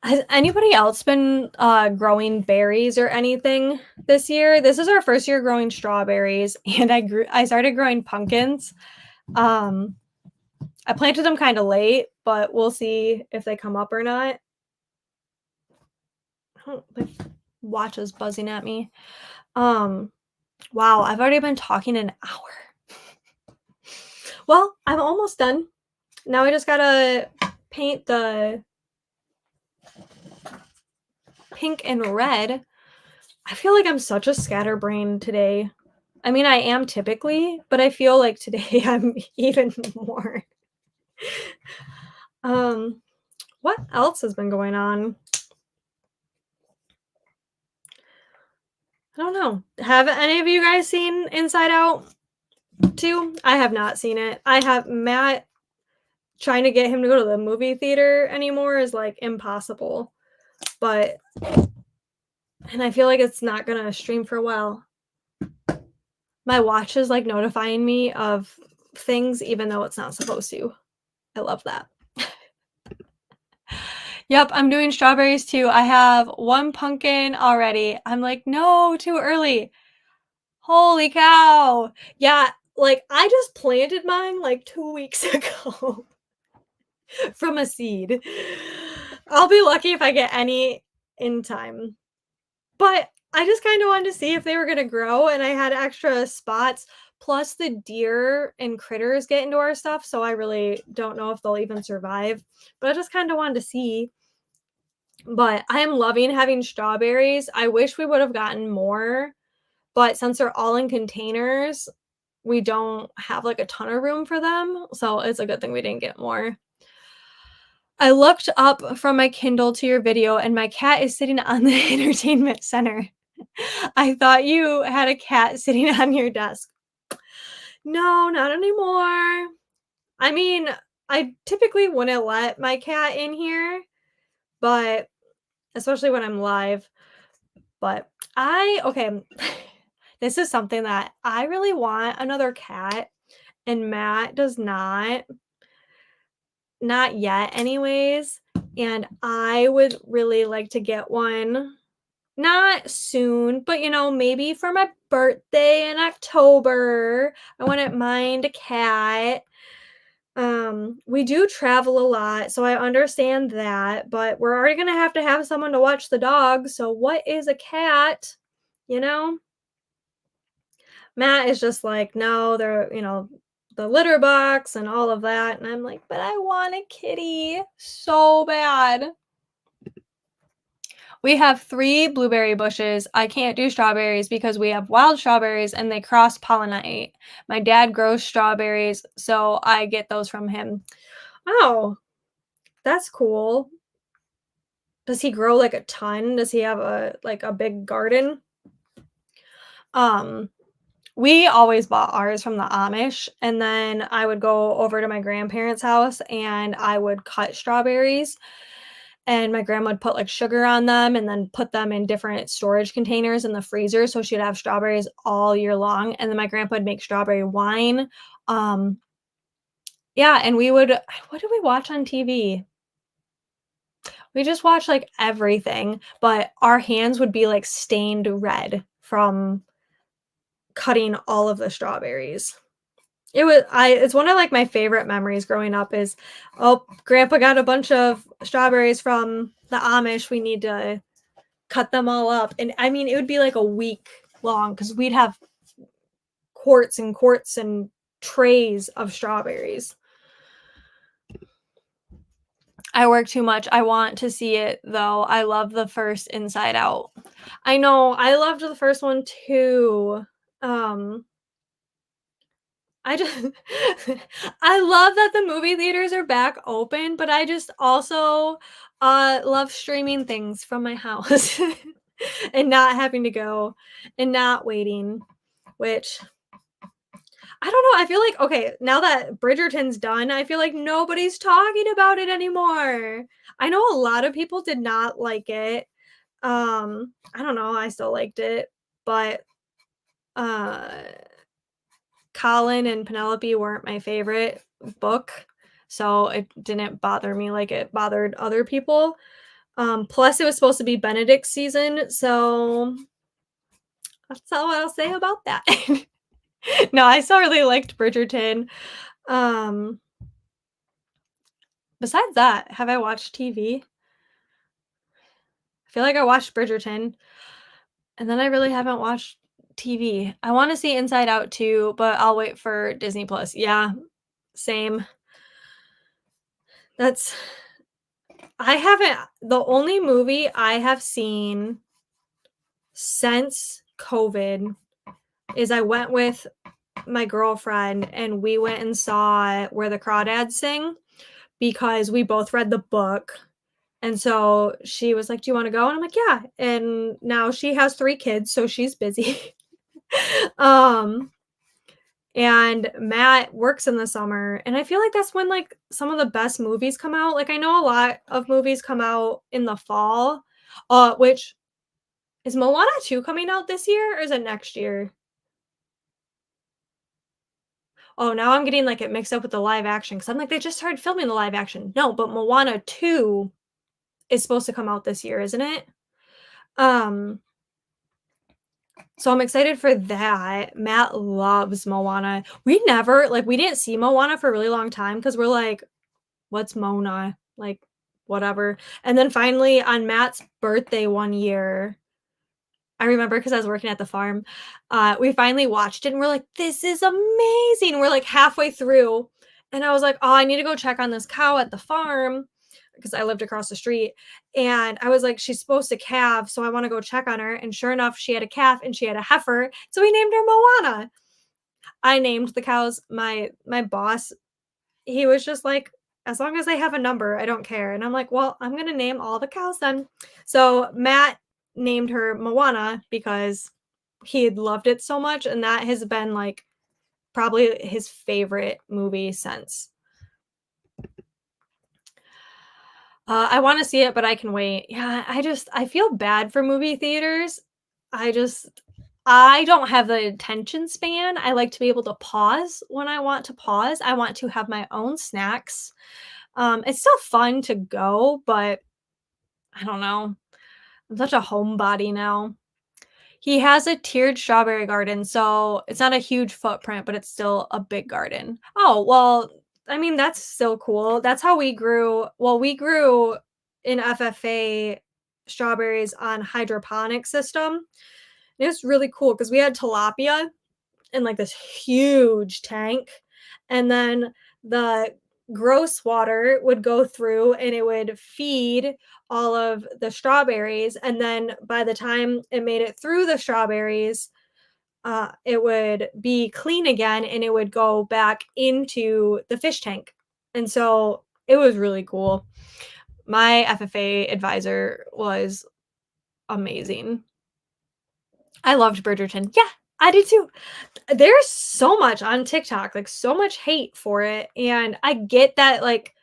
Has anybody else been growing berries or anything this year? This is our first year growing strawberries, and I started growing pumpkins. I planted them kind of late, but we'll see if they come up or not. Oh, my watch is buzzing at me. Wow, I've already been talking an hour. Well, I'm almost done. Now I just gotta paint the pink and red. I feel like I'm such a scatterbrain today. I mean, I am typically, but I feel like today I'm even more. What else has been going on? I don't know. Have any of you guys seen Inside Out 2? I have not seen it. I have Matt trying to get him to go to the movie theater anymore is like impossible. But and I feel like it's not gonna stream for a while. My watch is like notifying me of things even though it's not supposed to. I love that. Yep, I'm doing strawberries too. I have one pumpkin already. I'm like, no, too early. Holy cow. Yeah, like I just planted mine like 2 weeks ago from a seed. I'll be lucky if I get any in time. But I just kind of wanted to see if they were going to grow, and I had extra spots. Plus, the deer and critters get into our stuff, so I really don't know if they'll even survive. But I just kind of wanted to see. But I am loving having strawberries. I wish we would have gotten more, but since they're all in containers, we don't have like a ton of room for them. So it's a good thing we didn't get more. I looked up from my Kindle to your video, and my cat is sitting on the entertainment center. I thought you had a cat sitting on your desk. No, not anymore. I mean, I typically wouldn't let my cat in here, but especially when I'm live. But okay, this is something that I really want another cat, and Matt does not. Not yet, anyways. And I would really like to get one. Not soon, but you know, maybe for my birthday in October. I wouldn't mind a cat. We do travel a lot, so I understand that, but we're already gonna have to have someone to watch the dog. So what is a cat? You know? Matt is just like, no, they're, the litter box and all of that. And I'm like, but I want a kitty so bad. We have 3 blueberry bushes. I can't do strawberries because we have wild strawberries and they cross pollinate. My dad grows strawberries, so I get those from him. Oh, that's cool. Does he grow like a ton? Does he have a big garden? Um, we always bought ours from the Amish, and then I would go over to my grandparents' house and I would cut strawberries, and my grandma would put, like, sugar on them and then put them in different storage containers in the freezer so she'd have strawberries all year long, and then my grandpa would make strawberry wine. Um, yeah, and we would what did we watch on TV? We just watched, like, everything, but our hands would be, like, stained red from cutting all of the strawberries. It's one of, like, my favorite memories growing up is, "Oh, grandpa got a bunch of strawberries from the Amish, we need to cut them all up," and, I mean, it would be, like, a week long because 'cause we'd have quarts and quarts and trays of strawberries. I work too much, I want to see it, though. I love the first Inside Out. I know, I loved the first one too. Um, I just I love that the movie theaters are back open, but I just also, love streaming things from my house and not having to go and not waiting, which I don't know, I feel like okay, now that Bridgerton's done, I feel like nobody's talking about it anymore. I know a lot of people did not like it. I don't know, I still liked it, but, uh Colin and Penelope weren't my favorite book, so it didn't bother me like it bothered other people. Plus it was supposed to be Benedict's season, so that's all I'll say about that. No, I still really liked Bridgerton. Um, Besides that, have I watched TV? I feel like I watched Bridgerton, and then I really haven't watched TV. I wanna see Inside Out too, but I'll wait for Disney Plus. Yeah, same. That's I haven't the only movie I have seen since COVID is I went with my girlfriend and we went and saw Where the Crawdads Sing because we both read the book. And so she was like, "Do you wanna go?" And I'm like, "Yeah." And now she has 3 kids, so she's busy. Um, and Matt works in the summer, and I feel like that's when, like, some of the best movies come out. Like, I know a lot of movies come out in the fall, which is Moana 2 coming out this year, or is it next year? Oh, now I'm getting, like, it mixed up with the live action because 'cause I'm like, "They just started filming the live action." No, but Moana 2 is supposed to come out this year, isn't it? Um, so I'm excited for that. Matt loves Moana. We didn't see Moana for a really long time because 'cause we're like, "What's Mona?" Like, whatever. And then finally on Matt's birthday one year, I remember because I was working at the farm, we finally watched it and we're like, "This is amazing." We're like halfway through and I was like, "Oh, I need to go check on this cow at the farm," because I lived across the street. And I was like, "She's supposed to calve, so I wanna go check on her." And sure enough, she had a calf and she had a heifer, so we named her Moana. I named the cows. My boss, he was just like, "As long as they have a number, I don't care." And I'm like, "Well, I'm gonna name all the cows then." So Matt named her Moana because he had loved it so much, and that has been, like, probably his favorite movie since. I wanna see it, but I can wait. Yeah, I feel bad for movie theaters. I just I don't have the attention span. I like to be able to pause when I want to pause. I want to have my own snacks. It's still fun to go, but I don't know. I'm such a homebody now. He has a tiered strawberry garden, so it's not a huge footprint, but it's still a big garden. Oh, well, I mean, that's still cool. That's how we grew in FFA strawberries on hydroponic system. It was really cool because we had tilapia in like this huge tank, and then the gross water would go through and it would feed all of the strawberries, and then by the time it made it through the strawberries, it would be clean again and it would go back into the fish tank. And so it was really cool. My FFA advisor was amazing. I loved Bridgerton. Yeah. I do too. There's so much on TikTok, like, so much hate for it, and I get that, like,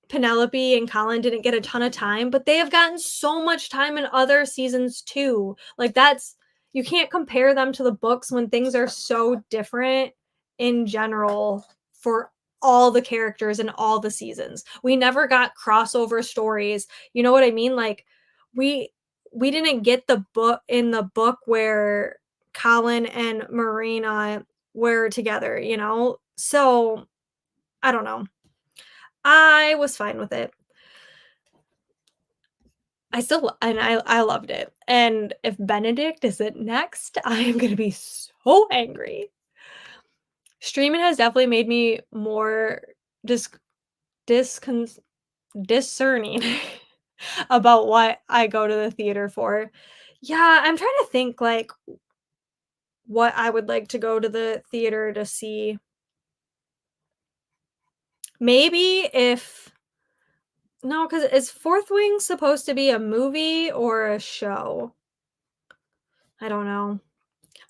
Penelope and Colin didn't get a ton of time, but they have gotten so much time in other seasons too. Like, that's you can't compare them to the books when things are so different in general for all the characters in all the seasons. We never got crossover stories. You know what I mean? Like, we we didn't get the book in the book where Colin and Marina were together, you know? So, I don't know. I was fine with it. I still and I loved it, and if Benedict isn't next, I am gonna be so angry. Streaming has definitely made me more dis discon discerning about what I go to the theater for. Yeah, I'm trying to think, like, what I would like to go to the theater to see. Maybe if no, because is Fourth Wing supposed to be a movie or a show? I don't know.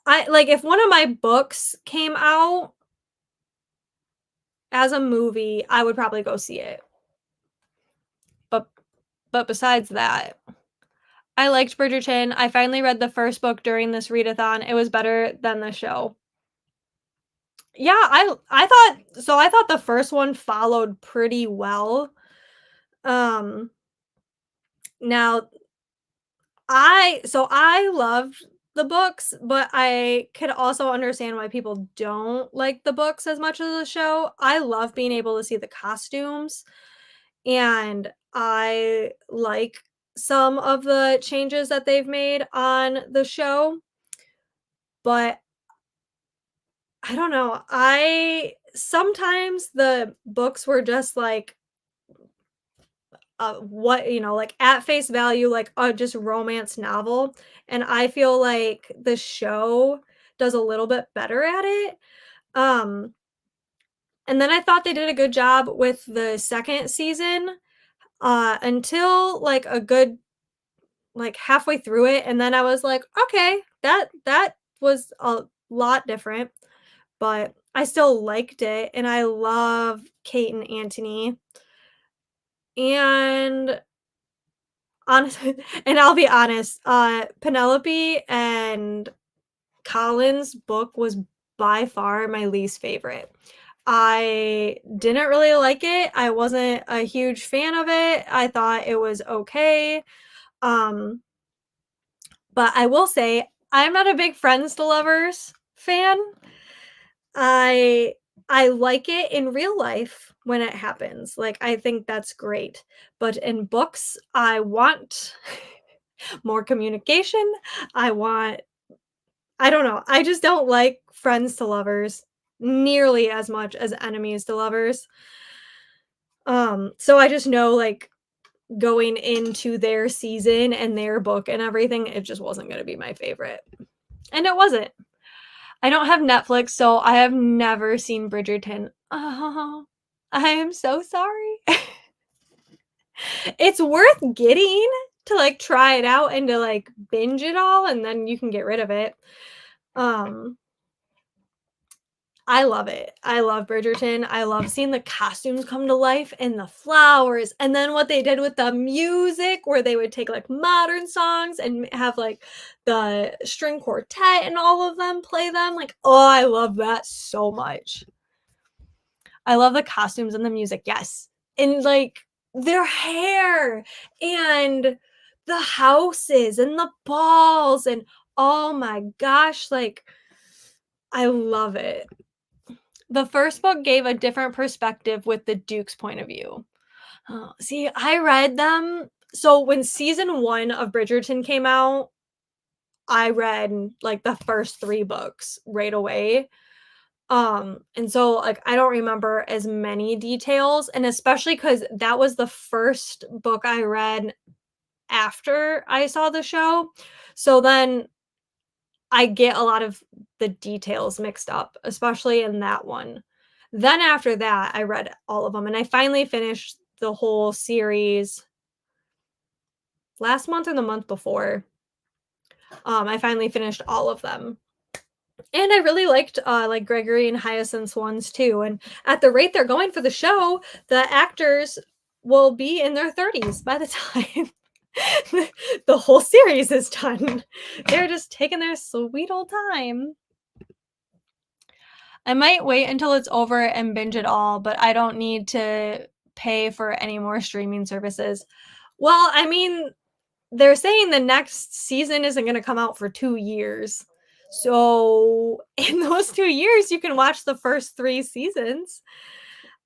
I like, if one of my books came out as a movie, I would probably go see it. But besides that, I liked Bridgerton. I finally read the first book during this readathon. It was better than the show. Yeah, I thought the first one followed pretty well. Um, now I loved the books, but I could also understand why people don't like the books as much as the show. I love being able to see the costumes, and I like some of the changes that they've made on the show, but I don't know. I sometimes the books were just like what like at face value, like a just romance novel, and I feel like the show does a little bit better at it. Um, and then I thought they did a good job with the second season until like a good like halfway through it, and then I was like, okay, that was a lot different, but I still liked it, and I love Kate and Anthony. And honestly, and I'll be honest, Penelope and Colin's book was by far my least favorite. I didn't really like it. I wasn't a huge fan of it. I thought it was okay. Um, but I will say I'm not a big Friends to Lovers fan. I I like it in real life when it happens. Like, I think that's great. But in books, I want more communication. I want I don't know. I just don't like friends to lovers nearly as much as enemies to lovers. So I just know, like, going into their season and their book and everything, it just wasn't gonna be my favorite. And it wasn't. I don't have Netflix, so I have never seen Bridgerton. Oh, I am so sorry. It's worth getting to, like, try it out and to, like, binge it all, and then you can get rid of it. Um, I love it. I love Bridgerton. I love seeing the costumes come to life and the flowers, and then what they did with the music where they would take, like, modern songs and have, like, the string quartet and all of them play them, like, oh, I love that so much. I love the costumes and the music, yes. And, like, their hair and the houses and the balls and oh my gosh, like, I love it. The first book gave a different perspective with the Duke's point of view. See, I read them so when season 1 of Bridgerton came out, I read, like, the first 3 books right away. And so, like, I don't remember as many details, and especially because that was the first book I read after I saw the show. So then I get a lot of the details mixed up, especially in that one. Then after that, I read all of them, and I finally finished the whole series last month or the month before. I finally finished all of them. And I really liked, like, Gregory and Hyacinth's ones too, and at the rate they're going for the show, the actors will be in their 30s by the time the whole series is done. They're just taking their sweet old time. I might wait until it's over and binge it all, but I don't need to pay for any more streaming services. Well, I mean, they're saying the next season isn't gonna come out for 2 years. So, in those 2 years, you can watch the first 3 seasons.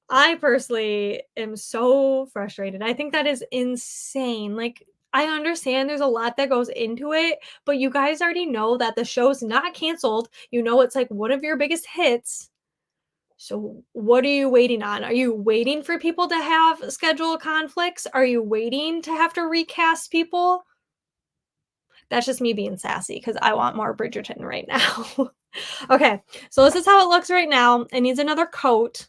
I personally am so frustrated. I think that is insane. Like, I understand there's a lot that goes into it, but you guys already know that the show's not canceled. You know it's, like, one of your biggest hits. So, what are you waiting on? Are you waiting for people to have schedule conflicts? Are you waiting to have to recast people? That's just me being sassy because I want more Bridgerton right now. Okay, so this is how it looks right now. It needs another coat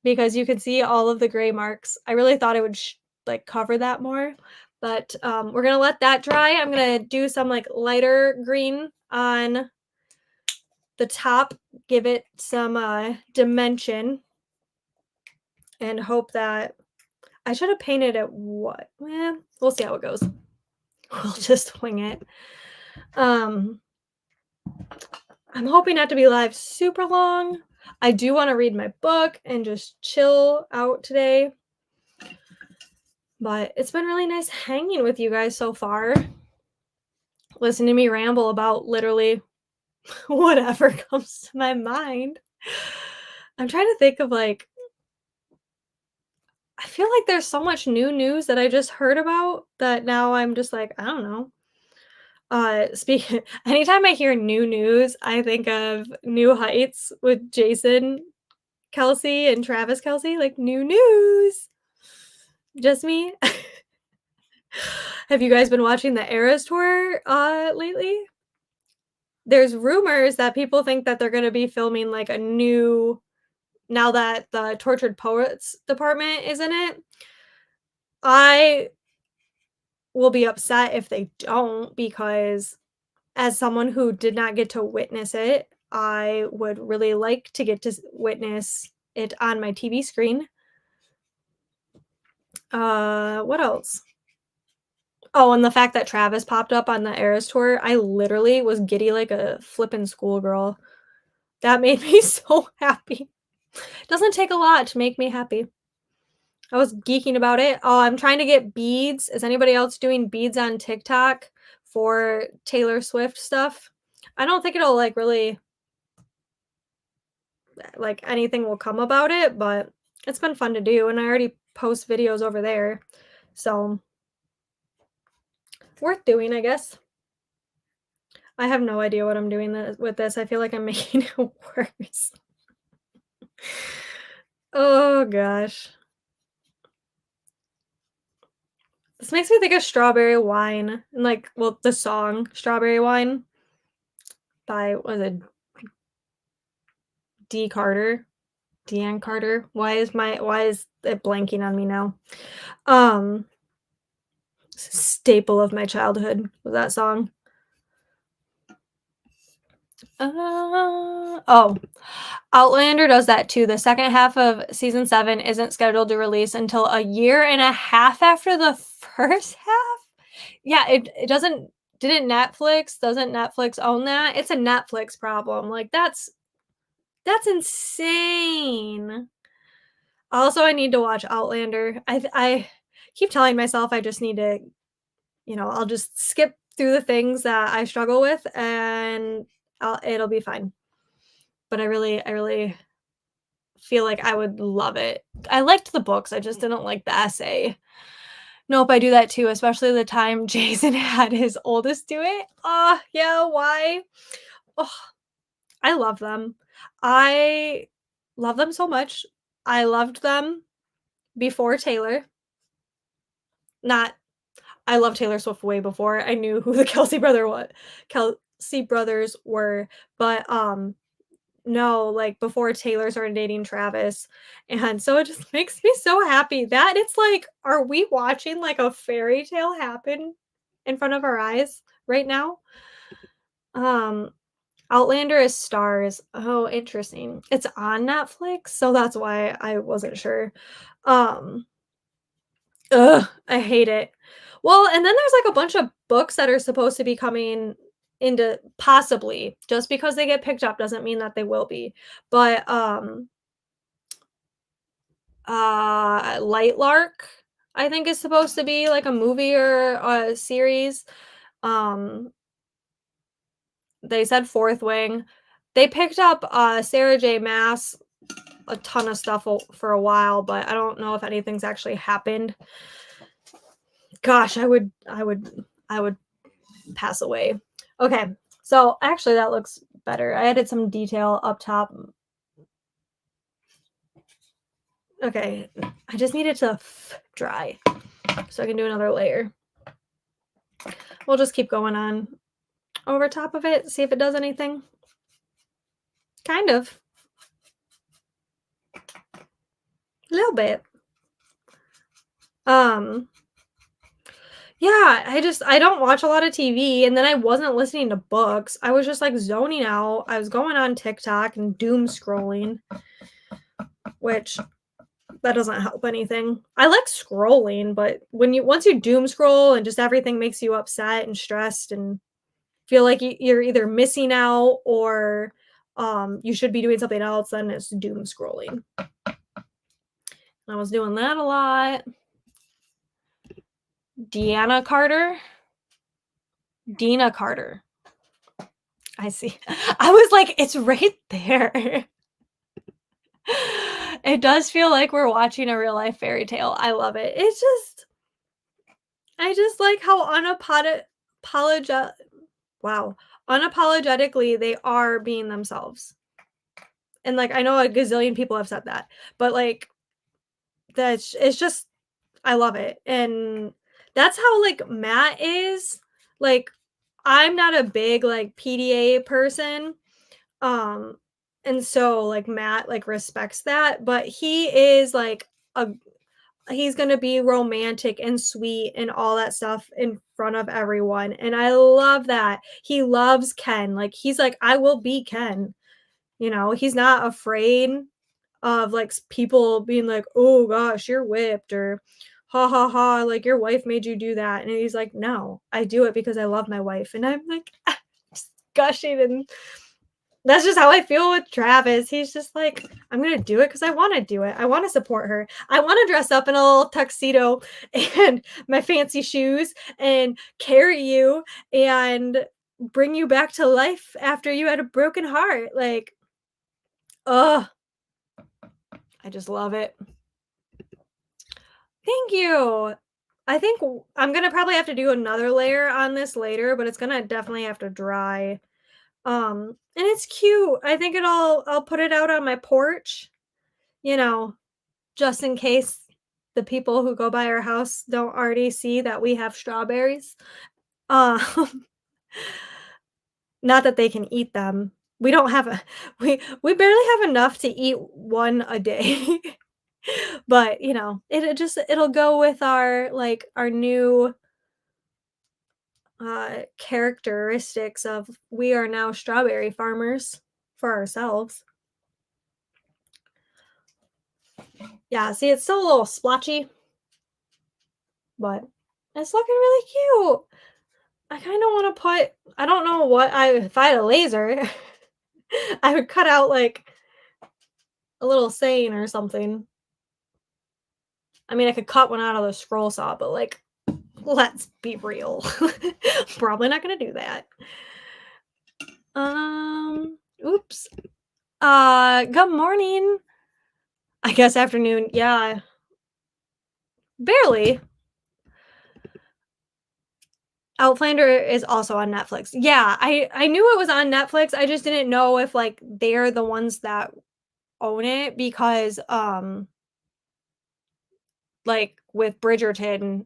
because you can see all of the gray marks. I really thought it would like cover that more, but we're gonna let that dry. I'm gonna do some like lighter green on the top, give it some dimension, and hope that I should have painted it. What? We'll see how it goes. We'll just wing it. Um, I'm hoping not to be live super long. I do want to read my book and just chill out today. But it's been really nice hanging with you guys so far. Listening to me ramble about literally whatever comes to my mind. I'm trying to think of like, I feel like there's so much new news that I just heard about that now I'm just like, I don't know. Speaking anytime I hear new news, I think of New Heights with Jason Kelsey and Travis Kelsey, like, new news. Just me? Have you guys been watching the Eras Tour, lately? There's rumors that people think that they're gonna be filming, like, a new now that the Tortured Poets department is in it. I will be upset if they don't because as someone who did not get to witness it, I would really like to get to witness it on my TV screen. What else? Oh, and the fact that Travis popped up on the Eras tour, I literally was giddy like a flippin' schoolgirl. That made me so happy. Doesn't take a lot to make me happy. I was geeking about it. Oh, I'm trying to get beads. Is anybody else doing beads on TikTok for Taylor Swift stuff? I don't think it'll like really like anything will come about it, but it's been fun to do and I already post videos over there. So, worth doing, I guess. I have no idea what I'm doing with this. I feel like I'm making it worse. Oh gosh. This makes me think of Strawberry Wine and like, well, the song Strawberry Wine by was it D Carter? Deanne Carter. Why is it blanking on me now? Um Staple of my childhood was that song. Oh, Outlander does that too. The second half of season 7 isn't scheduled to release until a year and a half after the first half? Yeah, it doesn't didn't Netflix doesn't Netflix own that? It's a Netflix problem. Like, that's insane. Also, I need to watch Outlander. I keep telling myself I just need to, I'll just skip through the things that I struggle with and it'll be fine. But I really feel like I would love it. I liked the books, I just didn't like the essay. Nope, I do that too, especially the time Jason had his oldest do it. Yeah, why? Oh, I love them. I love them so much. I loved them before Taylor. Not I love Taylor Swift way before I knew who the Kelsey brothers were, but, no, like, before Taylor started dating Travis, and so it just makes me so happy that it's like, are we watching, like, a fairy tale happen in front of our eyes right now? Um, Outlander is Stars. Oh, interesting. It's on Netflix, so that's why I wasn't sure. Um, ugh, I hate it. Well, and then there's, like, a bunch of books that are supposed to be coming into possibly, just because they get picked up doesn't mean that they will be, but, Light Lark, I think is supposed to be, like, a movie or a series. Um, they said Fourth Wing. They picked up, Sarah J. Maas a ton of stuff for a while, but I don't know if anything's actually happened. Gosh, I would pass away. Okay, so actually that looks better. I added some detail up top. Okay, I just need it to dry so I can do another layer. We'll just keep going on over top of it, see if it does anything. Kind of. A little bit. Um, yeah, I don't watch a lot of TV, and then I wasn't listening to books. I was just, like, zoning out. I was going on TikTok and doom scrolling, which that doesn't help anything. I like scrolling, but once you doom scroll and just everything makes you upset and stressed and feel like you're either missing out or, you should be doing something else, then it's doom scrolling. I was doing that a lot. Deanna Carter? Dina Carter. I see. I was like, "It's right there." It does feel like we're watching a real life fairy tale. I love it. I just like how apologi wow, unapologetically they are being themselves. And, like, I know a gazillion people have said that, but, like, it's just I love it, and that's how, like, Matt is. Like, I'm not a big, like, PDA person, um, and so, like, Matt, like, respects that, but he is, like, a he's gonna be romantic and sweet and all that stuff in front of everyone, and I love that. He loves Ken, like, he's like, "I will be Ken," He's not afraid of, like, people being like, "Oh gosh, you're whipped," or "Ha ha ha, like, your wife made you do that," and he's like, "No, I do it because I love my wife," and I'm like, just gushing, and that's just how I feel with Travis. He's just like, "I'm gonna do it because I wanna do it. I wanna support her. I wanna dress up in a little tuxedo and my fancy shoes and carry you and bring you back to life after you had a broken heart." Like, ugh, I just love it. Thank you. I think I'm gonna probably have to do another layer on this later, but it's gonna definitely have to dry. And it's cute. I think I'll put it out on my porch, you know, just in case the people who go by our house don't already see that we have strawberries. Um, not that they can eat them. We don't have a we barely have enough to eat one a day. But, it'll go with our, like, our new, characteristics of we are now strawberry farmers for ourselves. Yeah, see, it's still a little splotchy, but it's looking really cute. I kinda wanna put I don't know what I if I had a laser, I would cut out, like, a little saying or something. I mean, I could cut one out of the scroll saw, but, like, let's be real. Probably not gonna do that. Oops. Good morning. I guess afternoon. Yeah, barely. Outlander is also on Netflix. Yeah, I knew it was on Netflix. I just didn't know if, like, they're the ones that own it because, like, with Bridgerton,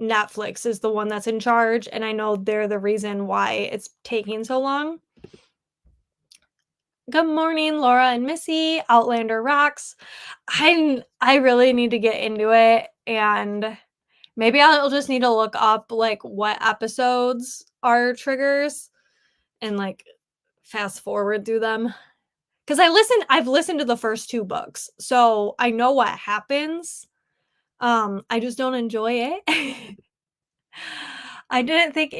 Netflix is the one that's in charge, and I know they're the reason why it's taking so long. Good morning, Laura and Missy. Outlander rocks. I really need to get into it, and maybe I'll just need to look up, like, what episodes are triggers and, like, fast forward through them. 'Cause I've listened to the first 2 books, so I know what happens. I just don't enjoy it. I didn't think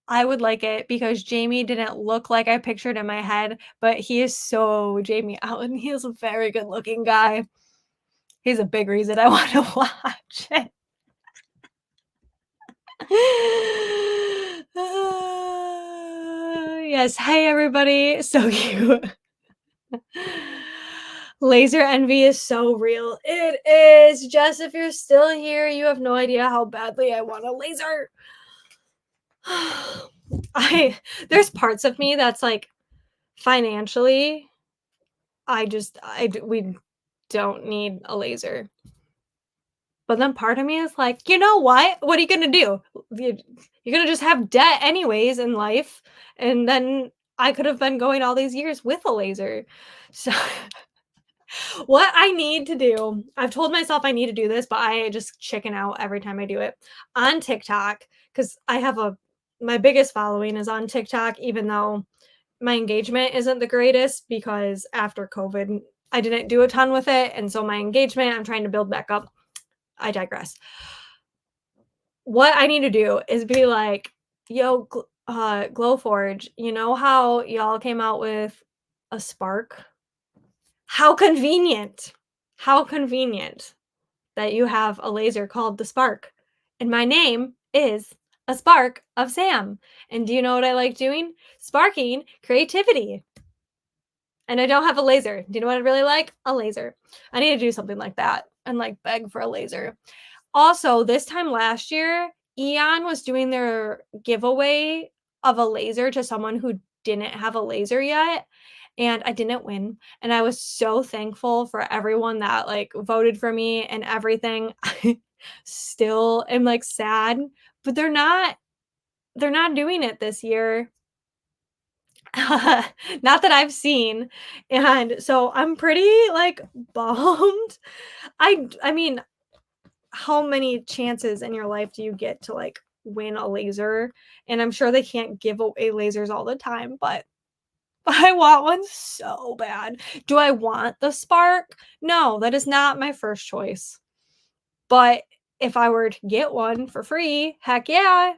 I would like it because Jamie didn't look like I pictured in my head, but he is so Jamie Allen. He is a very good-looking guy. He's a big reason I wanna watch it. Yes. Hey, everybody. So cute. Laser envy is so real. It is. Jess, if you're still here, you have no idea how badly I want a laser. I there's parts of me that's like financially, we don't need a laser. But then part of me is like, you know what? What are you gonna do? You're gonna just have debt anyways in life, and then I could have been going all these years with a laser. So what I need to do, I've told myself I need to do this, but I just chicken out every time I do it on TikTok because I have my biggest following is on TikTok, even though my engagement isn't the greatest because after COVID, I didn't do a ton with it. And so my engagement, I'm trying to build back up. I digress. What I need to do is be like, yo, Glowforge, you know how y'all came out with a spark? How convenient. How convenient that you have a laser called the Spark. And my name is a spark of Sam. And do you know what I like doing? Sparking creativity. And I don't have a laser. Do you know what I really like? A laser. I need to do something like that and like beg for a laser. Also, this time last year, Eon was doing their giveaway of a laser to someone who didn't have a laser yet, and I didn't win. And I was so thankful for everyone that like voted for me and everything. I still am like sad, but they're not doing it this year. Not that I've seen. And so I'm pretty like bummed. I mean, how many chances in your life do you get to like win a laser? And I'm sure they can't give away lasers all the time, but I want one so bad. Do I want the Spark? No, that is not my first choice. But if I were to get one for free, heck yeah.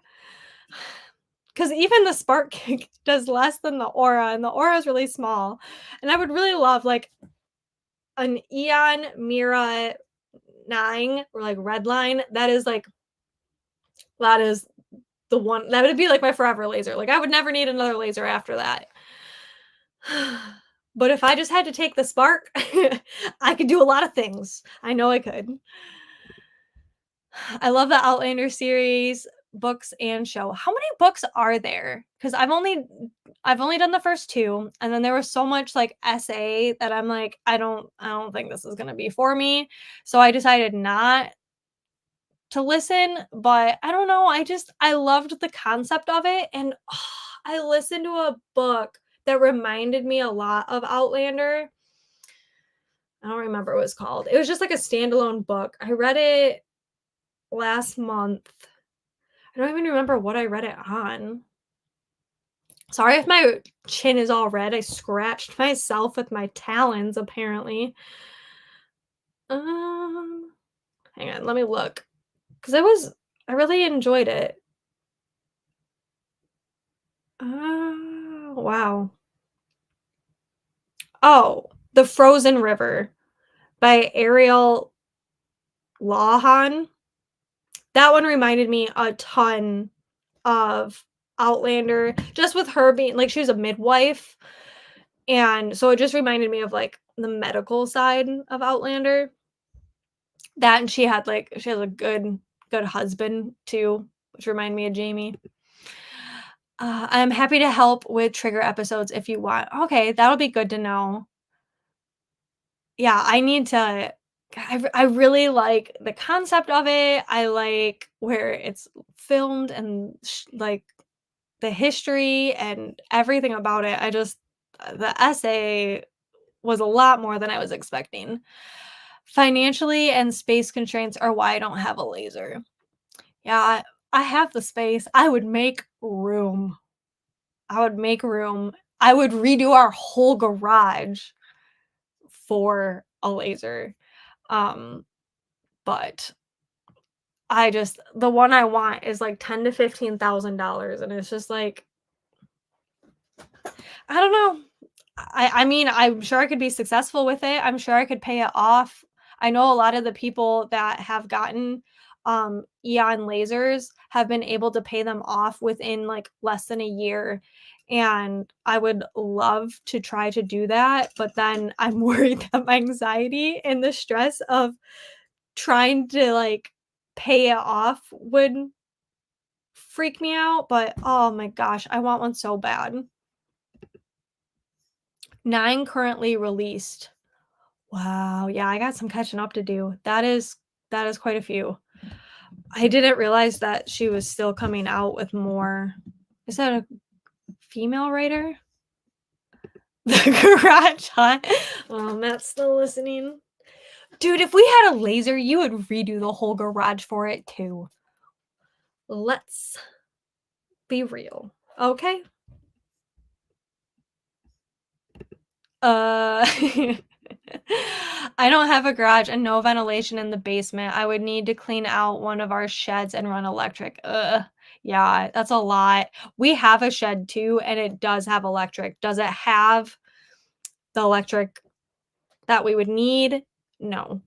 Because even the Spark does less than the Aura, and the Aura is really small. And I would really love like an Eon Mira 9 or like red line. That is the one that would be like my forever laser. Like I would never need another laser after that. But if I just had to take the Spark, I could do a lot of things. I know I could. I love the Outlander series, books and show. How many books are there? Because I've only done the first two, and then there was so much like essay that I'm like, I don't think this is gonna be for me. So I decided not to listen, but I don't know. I loved the concept of it, and I listened to a book that reminded me a lot of Outlander. I don't remember what it was called. It was just like a standalone book. I read it last month. I don't even remember what I read it on. Sorry if my chin is all red. I scratched myself with my talons, apparently. Um, Hang on, let me look. I really enjoyed it. Wow. Oh, The Frozen River by Ariel Lawhan. That one reminded me a ton of Outlander, just with her being like, she was a midwife, and so it just reminded me of, like, the medical side of Outlander. That and she has a good husband too, which remind me of Jamie. I'm happy to help with trigger episodes if you want. Okay, that'll be good to know. Yeah, I need to I really like the concept of it. I like where it's filmed and like the history and everything about it. The essay was a lot more than I was expecting. Financially and space constraints are why I don't have a laser. Yeah, I have the space. I would make room. I would make room. I would redo our whole garage for a laser. Um, but I just the one I want is like 10 to $15,000 and it's just like I don't know. I mean, I'm sure I could be successful with it. I'm sure I could pay it off. I know a lot of the people that have gotten Eon lasers have been able to pay them off within like less than a year. And I would love to try to do that, but then I'm worried that my anxiety and the stress of trying to like pay it off would freak me out. But oh my gosh, I want one so bad. 9 currently released. Wow, yeah, I got some catching up to do. That is quite a few. I didn't realize that she was still coming out with more. Is that a female writer? The garage, huh? Oh, Matt's still listening. Dude, if we had a laser, you would redo the whole garage for it too. Let's be real, okay? Uh, I don't have a garage and no ventilation in the basement. I would need to clean out one of our sheds and run electric. Ugh. Yeah, that's a lot. We have a shed too, and it does have electric. Does it have the electric that we would need? No.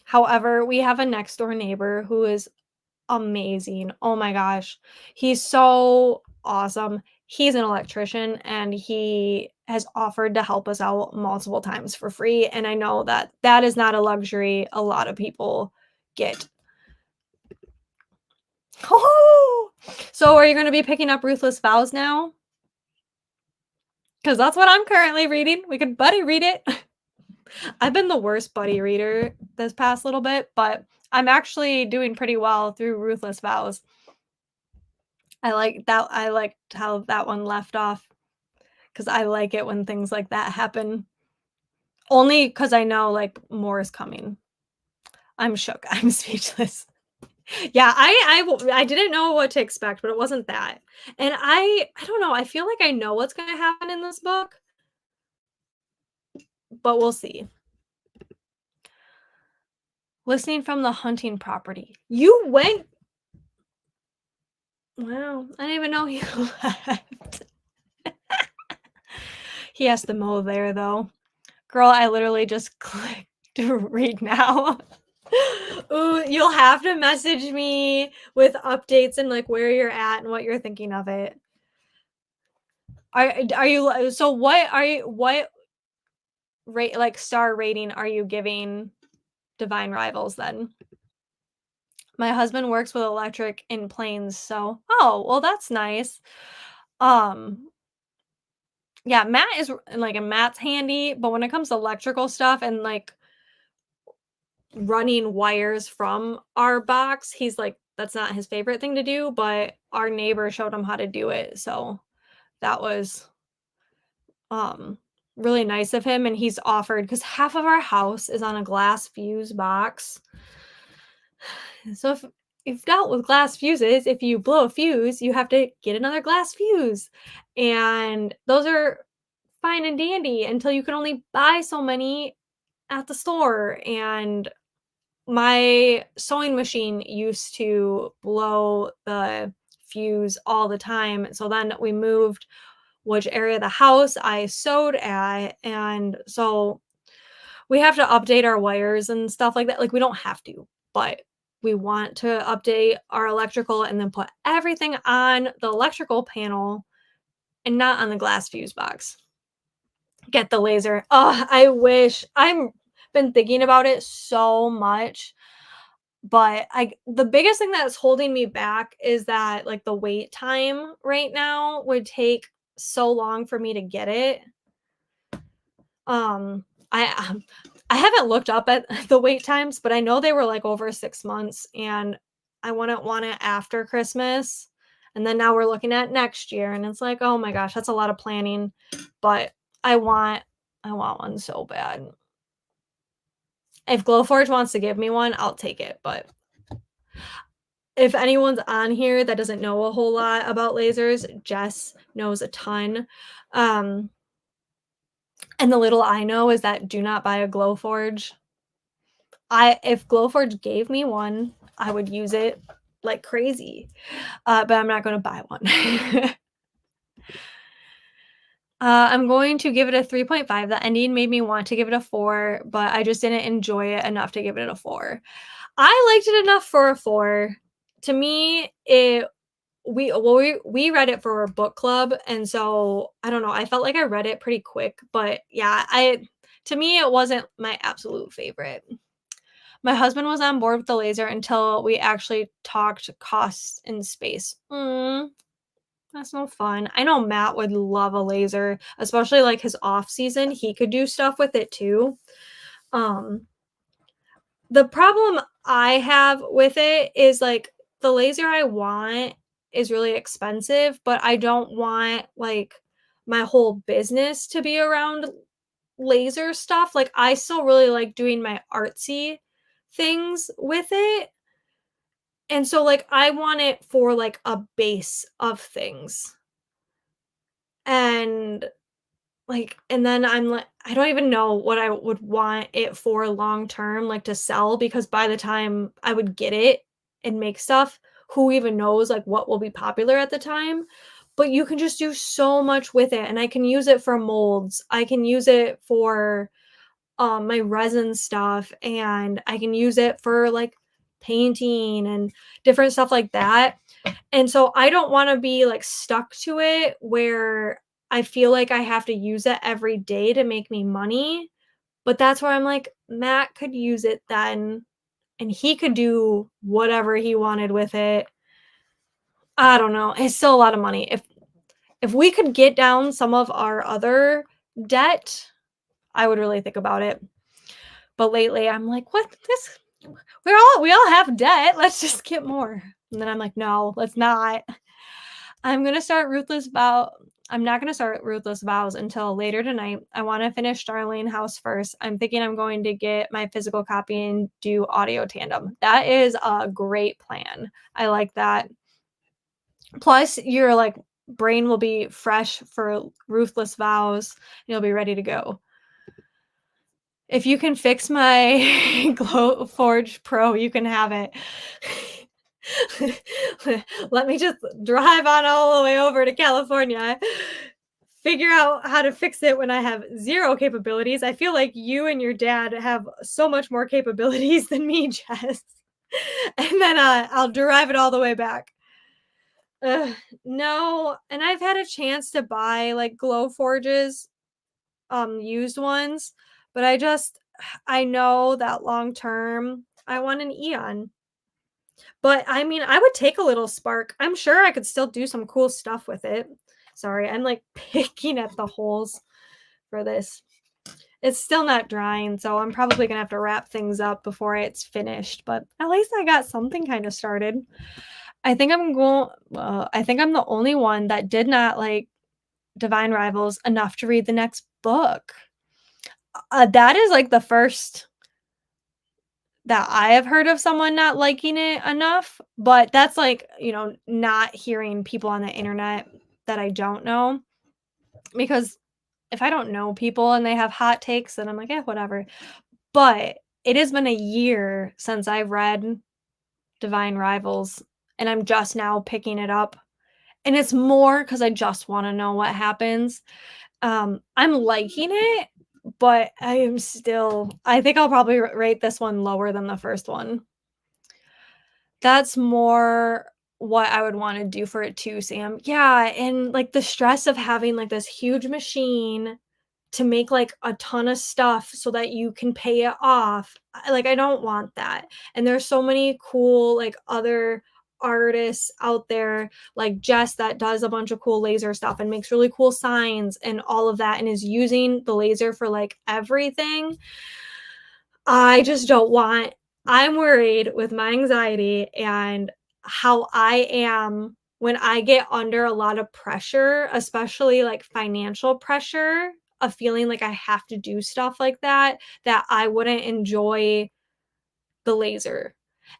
However, we have a next door neighbor who is amazing. Oh my gosh. He's so awesome. He's an electrician and he has offered to help us out multiple times for free. And I know that that is not a luxury a lot of people get. Oh! So are you going to be picking up Ruthless Vows now? Because that's what I'm currently reading. We could buddy read it. I've been the worst buddy reader this past little bit, but I'm actually doing pretty well through Ruthless Vows. I liked how that one left off because I like it when things like that happen. Only because I know, like, more is coming. I'm shook. I'm speechless. Yeah, I didn't know what to expect, but it wasn't that. And I don't know, I feel like I know what's gonna happen in this book, but we'll see. Listening from the hunting property. You went Wow, I didn't even know he left. He has to mow there, though. Girl, I literally just clicked to read now. Ooh, you'll have to message me with updates and, like, where you're at and what you're thinking of it. Are you so what rate like, star rating are you giving Divine Rivals then? My husband works with electric in planes, so oh, well, that's nice. Um, yeah, Matt is like, and Matt's handy, but when it comes to electrical stuff and, like, running wires from our box, he's like, that's not his favorite thing to do, but our neighbor showed him how to do it. So that was um really nice of him. And he's offered because half of our house is on a glass fuse box. So if you've dealt with glass fuses, if you blow a fuse, you have to get another glass fuse. And those are fine and dandy until you can only buy so many at the store. And my sewing machine used to blow the fuse all the time. So then we moved which area of the house I sewed at. And so we have to update our wires and stuff like that. Like, we don't have to, but we want to update our electrical and then put everything on the electrical panel and not on the glass fuse box. Get the laser. Oh, I wish. I'm been thinking about it so much. But I the biggest thing that's holding me back is that, like, the wait time right now would take so long for me to get it. Um, I haven't looked up at the wait times, but I know they were, like, over 6 months, and I wouldn't want it after Christmas, and then now we're looking at next year, and it's like, "Oh my gosh, that's a lot of planning," but I want I want one so bad. If Glowforge wants to give me one, I'll take it, but If anyone's on here that doesn't know a whole lot about lasers, Jess knows a ton. Um, and the little I know is that do not buy a Glowforge. If Glowforge gave me one, I would use it like crazy, but I'm not gonna buy one. I'm going to give it a 3.5. The ending made me want to give it a 4, but I just didn't enjoy it enough to give it a 4. I liked it enough for a 4. To me, it we read it for a book club, and so I don't know, I felt like I read it pretty quick, but yeah, I to me it wasn't my absolute favorite. My husband was on board with the laser until we actually talked cost and space. That's no fun. I know Matt would love a laser, especially like his off season. He could do stuff with it too. Um, the problem I have with it is like the laser I want is really expensive, but I don't want like my whole business to be around laser stuff. Like I still really like doing my artsy things with it. And so like I want it for like a base of things. And like, and then I'm like, I don't even know what I would want it for long term, like to sell, because by the time I would get it and make stuff, who even knows like what will be popular at the time? But you can just do so much with it. And I can use it for molds. I can use it for my resin stuff, and I can use it for like painting and different stuff like that. And so I don't want to be like stuck to it where I feel like I have to use it every day to make me money. But that's where I'm like, Matt could use it then and he could do whatever he wanted with it. I don't know. It's still a lot of money. If we could get down some of our other debt, I would really think about it. But lately I'm like, what this we all have debt. Let's just get more. And then I'm like, no, let's not. I'm gonna start Ruthless Vow. I'm not gonna start Ruthless Vows until later tonight. I want to finish Starling House first. I'm thinking I'm going to get my physical copy and do audio tandem. That is a great plan. I like that. Plus, your like brain will be fresh for Ruthless Vows. You'll be ready to go. If you can fix my Glowforge Pro, you can have it. Let me just drive on all the way over to California, figure out how to fix it when I have 0 capabilities. I feel like you and your dad have so much more capabilities than me, Jess. And then I'll drive it all the way back. Ugh, no, and I've had a chance to buy like Glowforges, used ones, but I know that long term I want an Eon. But I mean, I would take a little spark. I'm sure I could still do some cool stuff with it. Sorry, I'm like picking at the holes for this. It's still not drying, so I'm probably gonna have to wrap things up before it's finished, but at least I got something kind of started. I think I'm the only one that did not like Divine Rivals enough to read the next book. That is like the first that I have heard of someone not liking it enough, but that's like, not hearing people on the internet that I don't know, because if I don't know people and they have hot takes, then I'm like, "Eh, whatever." But it has been a year since I read Divine Rivals, and I'm just now picking it up, and it's more because I just wanna know what happens. I'm liking it, but I think I'll probably rate this one lower than the first one. That's more what I would wanna do for it too, Sam. Yeah, and, like, the stress of having, like, this huge machine to make, like, a ton of stuff so that you can pay it off. I don't want that, and there's so many cool, like, other artists out there, like Jess that does a bunch of cool laser stuff and makes really cool signs and all of that and is using the laser for, like, everything. I just don't want I'm worried with my anxiety and how I am when I get under a lot of pressure, especially like financial pressure of feeling like I have to do stuff like that, that I wouldn't enjoy the laser.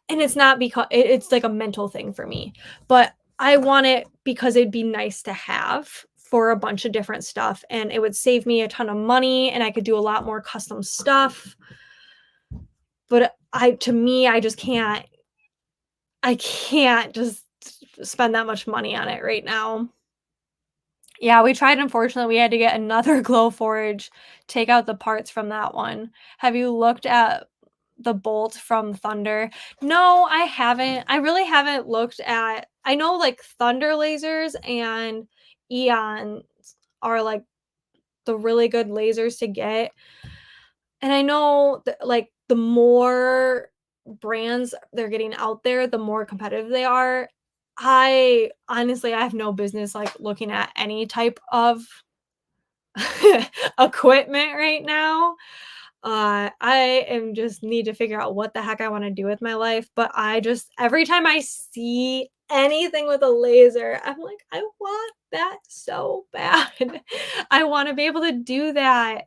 And it's not because it's like a mental thing for me, but I want it because it'd be nice to have for a bunch of different stuff, and it would save me a ton of money, and I could do a lot more custom stuff. But to me, I can't just spend that much money on it right now. Yeah, we tried, unfortunately, we had to get another Glowforge, take out the parts from that one. Have you looked at the bolt from Thunder? No, I haven't. I really haven't looked at I know, like, Thunder lasers and Eons are, like, the really good lasers to get, and I know that, like, the more brands they're getting out there, the more competitive they are. I honestly, I have no business, like, looking at any type of equipment right now. I am just need to figure out what the heck I wanna do with my life, but I just every time I see anything with a laser, I'm like, "I want that so bad." I wanna be able to do that,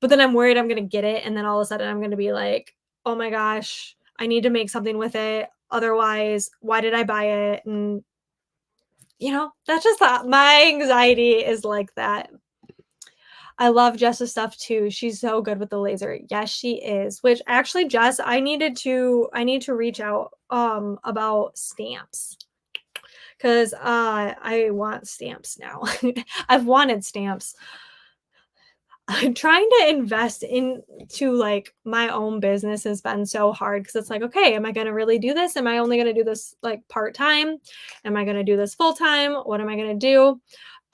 but then I'm worried I'm gonna get it, and then all of a sudden I'm gonna be like, "Oh my gosh, I need to make something with it, otherwise, why did I buy it?" And, that's just my anxiety is like that. I love Jess's stuff too. She's so good with the laser. Yes, she is. Which actually, Jess, I need to reach out about stamps because I want stamps now. I've wanted stamps. I'm trying to invest into like my own business has been so hard because it's like, okay, am I going to really do this? Am I only going to do this like part time? Am I going to do this full time? What am I going to do?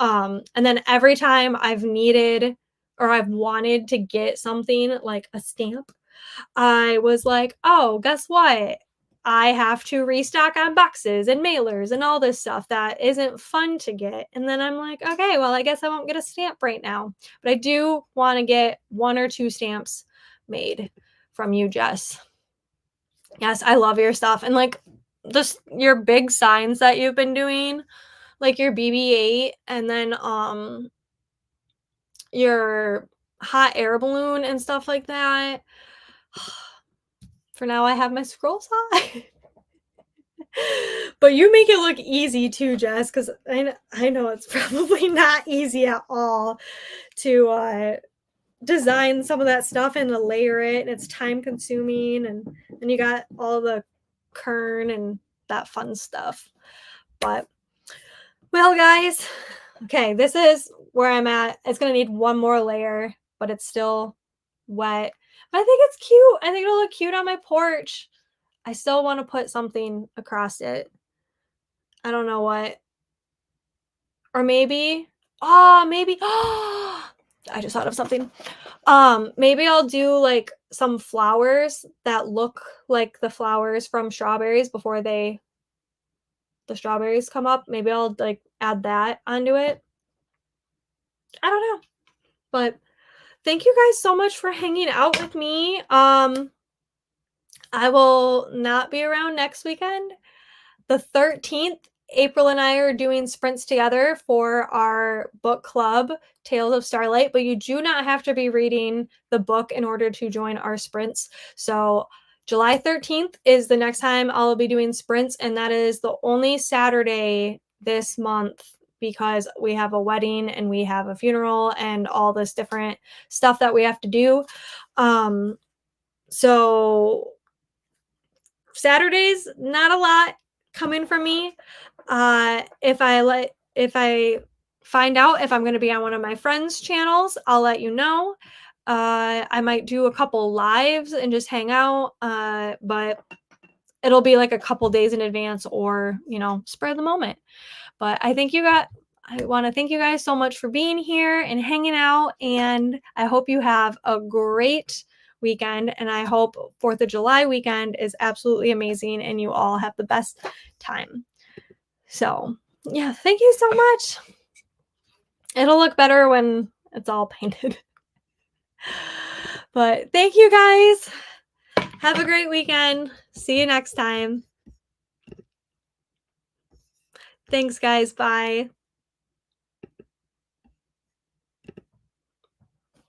And then every time I've needed or I've wanted to get something like a stamp, I was like, oh, guess what? I have to restock on boxes and mailers and all this stuff that isn't fun to get. And then I'm like, okay, well, I guess I won't get a stamp right now. But I do want to get 1 or 2 stamps made from you, Jess. Yes, I love your stuff. And like just your big signs that you've been doing, like your BB-8 and then your hot air balloon and stuff like that. For now, I have my scroll saw. But you make it look easy too, Jess, because I know it's probably not easy at all to design some of that stuff and to layer it. And it's time consuming, and then you got all the kern and that fun stuff. But well, guys, okay, this is where I'm at. It's gonna need one more layer, but it's still wet. But I think it's cute. I think it'll look cute on my porch. I still want to put something across it. I don't know what. Or maybe, maybe, I just thought of something. Maybe I'll do like some flowers that look like the flowers from strawberries before the strawberries come up. Maybe I'll like add that onto it. I don't know. But thank you guys so much for hanging out with me. I will not be around next weekend. The 13th, April and I are doing sprints together for our book club, Tales of Starlight, but you do not have to be reading the book in order to join our sprints. So July 13th is the next time I'll be doing sprints, and that is the only Saturday this month because we have a wedding and we have a funeral and all this different stuff that we have to do. So Saturdays, not a lot coming from me. If I find out if I'm going to be on one of my friends' channels, I'll let you know. I might do a couple lives and just hang out, but it'll be like a couple days in advance or, spur of the moment. But I want to thank you guys so much for being here and hanging out. And I hope you have a great weekend. And I hope 4th of July weekend is absolutely amazing and you all have the best time. So, yeah, thank you so much. It'll look better when it's all painted. But thank you guys. Have a great weekend. See you next time. Thanks, guys. Bye.